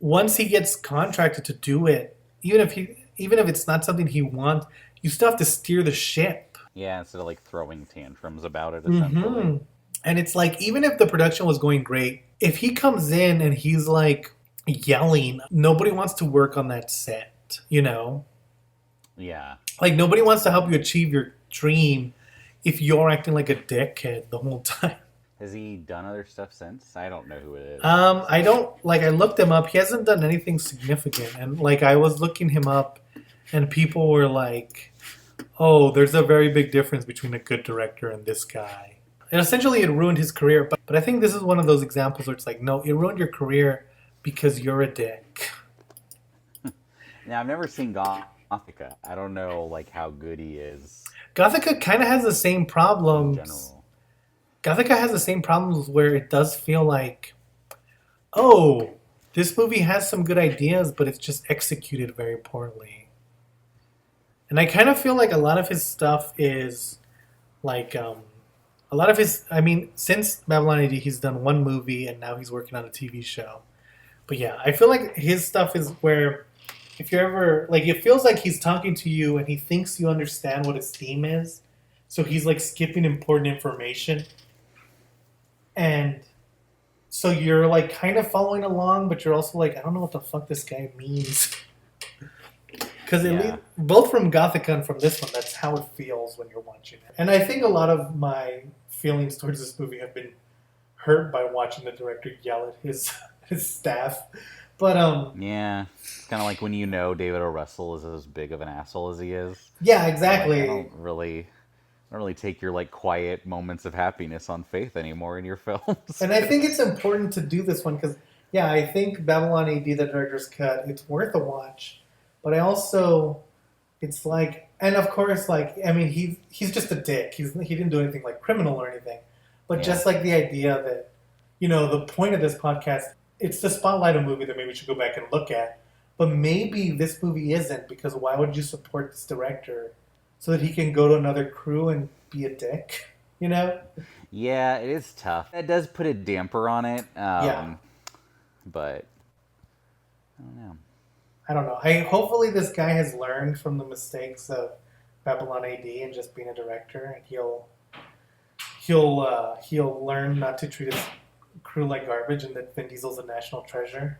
once he gets contracted to do it, even if it's not something he wants, you still have to steer the ship. Yeah, instead of like throwing tantrums about it, essentially. Mm-hmm. And it's like, even if the production was going great, if he comes in and he's like yelling, nobody wants to work on that set, you know? Yeah. Like, nobody wants to help you achieve your dream if you're acting like a dickhead the whole time. Has he done other stuff since? I don't know who it is. I don't, like, I looked him up. He hasn't done anything significant. And, like, I was looking him up, and people were like, oh, there's a very big difference between a good director and this guy. And essentially, it ruined his career. But I think this is one of those examples where it's like, no, it ruined your career because you're a dick. Now, I've never seen Gothica. I don't know, like, how good he is. Gothica kind of has the same problems. In general. Gothica has the same problems where it does feel like, oh, this movie has some good ideas, but it's just executed very poorly. And I kind of feel like a lot of his stuff is like, since Babylon AD, he's done one movie and now he's working on a TV show. But yeah, I feel like his stuff is where, if you're ever, like, it feels like he's talking to you and he thinks you understand what his theme is. So he's like skipping important information. And so you're like kind of following along, but you're also like, I don't know what the fuck this guy means. Because at least, both from Gothica and from this one, that's how it feels when you're watching it. And I think a lot of my feelings towards this movie have been hurt by watching the director yell at his staff. But yeah, it's kind of like when you know David O. Russell is as big of an asshole as he is. Yeah, exactly. Like, I don't really take your like quiet moments of happiness on faith anymore in your films. And I think it's important to do this one because, yeah, I think Babylon AD, the director's cut, it's worth a watch. But I also, it's like, and of course, like, I mean, he's just a dick. He didn't do anything like criminal or anything. But just like the idea that, you know, the point of this podcast, it's to spotlight a movie that maybe we should go back and look at. But maybe this movie isn't, because why would you support this director so that he can go to another crew and be a dick, you know? Yeah, it is tough. It does put a damper on it. But I don't know. I don't know. Hopefully this guy has learned from the mistakes of Babylon AD and just being a director, and he'll learn not to treat his crew like garbage, and that Vin Diesel's a national treasure.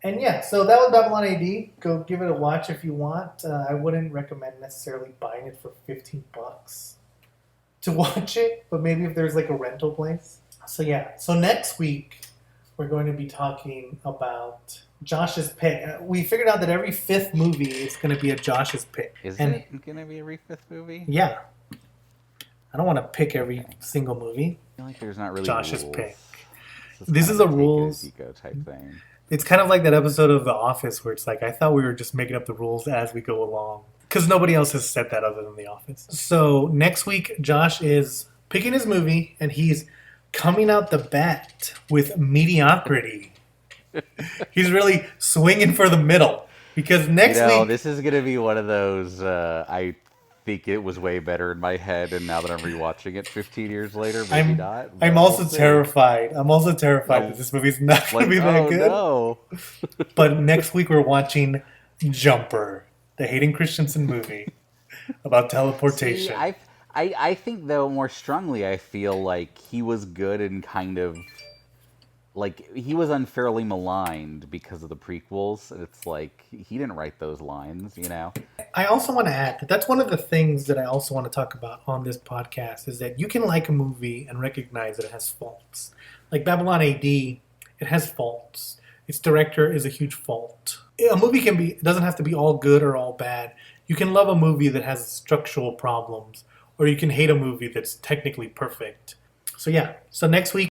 And yeah, so that was Babylon AD. Go give it a watch if you want. I wouldn't recommend necessarily buying it for $15 to watch it, but maybe if there's like a rental place. So yeah, so next week we're going to be talking about Josh's pick. We figured out that every fifth movie is going to be a Josh's pick. Is it going to be every fifth movie? Yeah. I don't want to pick every single movie. I feel like there's not really Josh's rules. pick. This is a rules Eco type thing. It's kind of like that episode of The Office where it's like, I thought we were just making up the rules as we go along. Because nobody else has said that other than The Office. So next week, Josh is picking his movie, and he's coming out the bat with Mediocrity. He's really swinging for the middle. Because next week... this is going to be one of those, I think it was way better in my head, and now that I'm rewatching it 15 years later, maybe not. I'm also terrified. I'm also terrified that this movie's not going to be that good. No. But next week we're watching Jumper, the Hayden Christensen movie about teleportation. See, I think, though, more strongly, I feel like he was good and kind of... Like, he was unfairly maligned because of the prequels. It's like, he didn't write those lines, you know? I also want to add that that's one of the things that I also want to talk about on this podcast, is that you can like a movie and recognize that it has faults. Like Babylon AD, it has faults. Its director is a huge fault. A movie it doesn't have to be all good or all bad. You can love a movie that has structural problems, or you can hate a movie that's technically perfect. So yeah, so next week,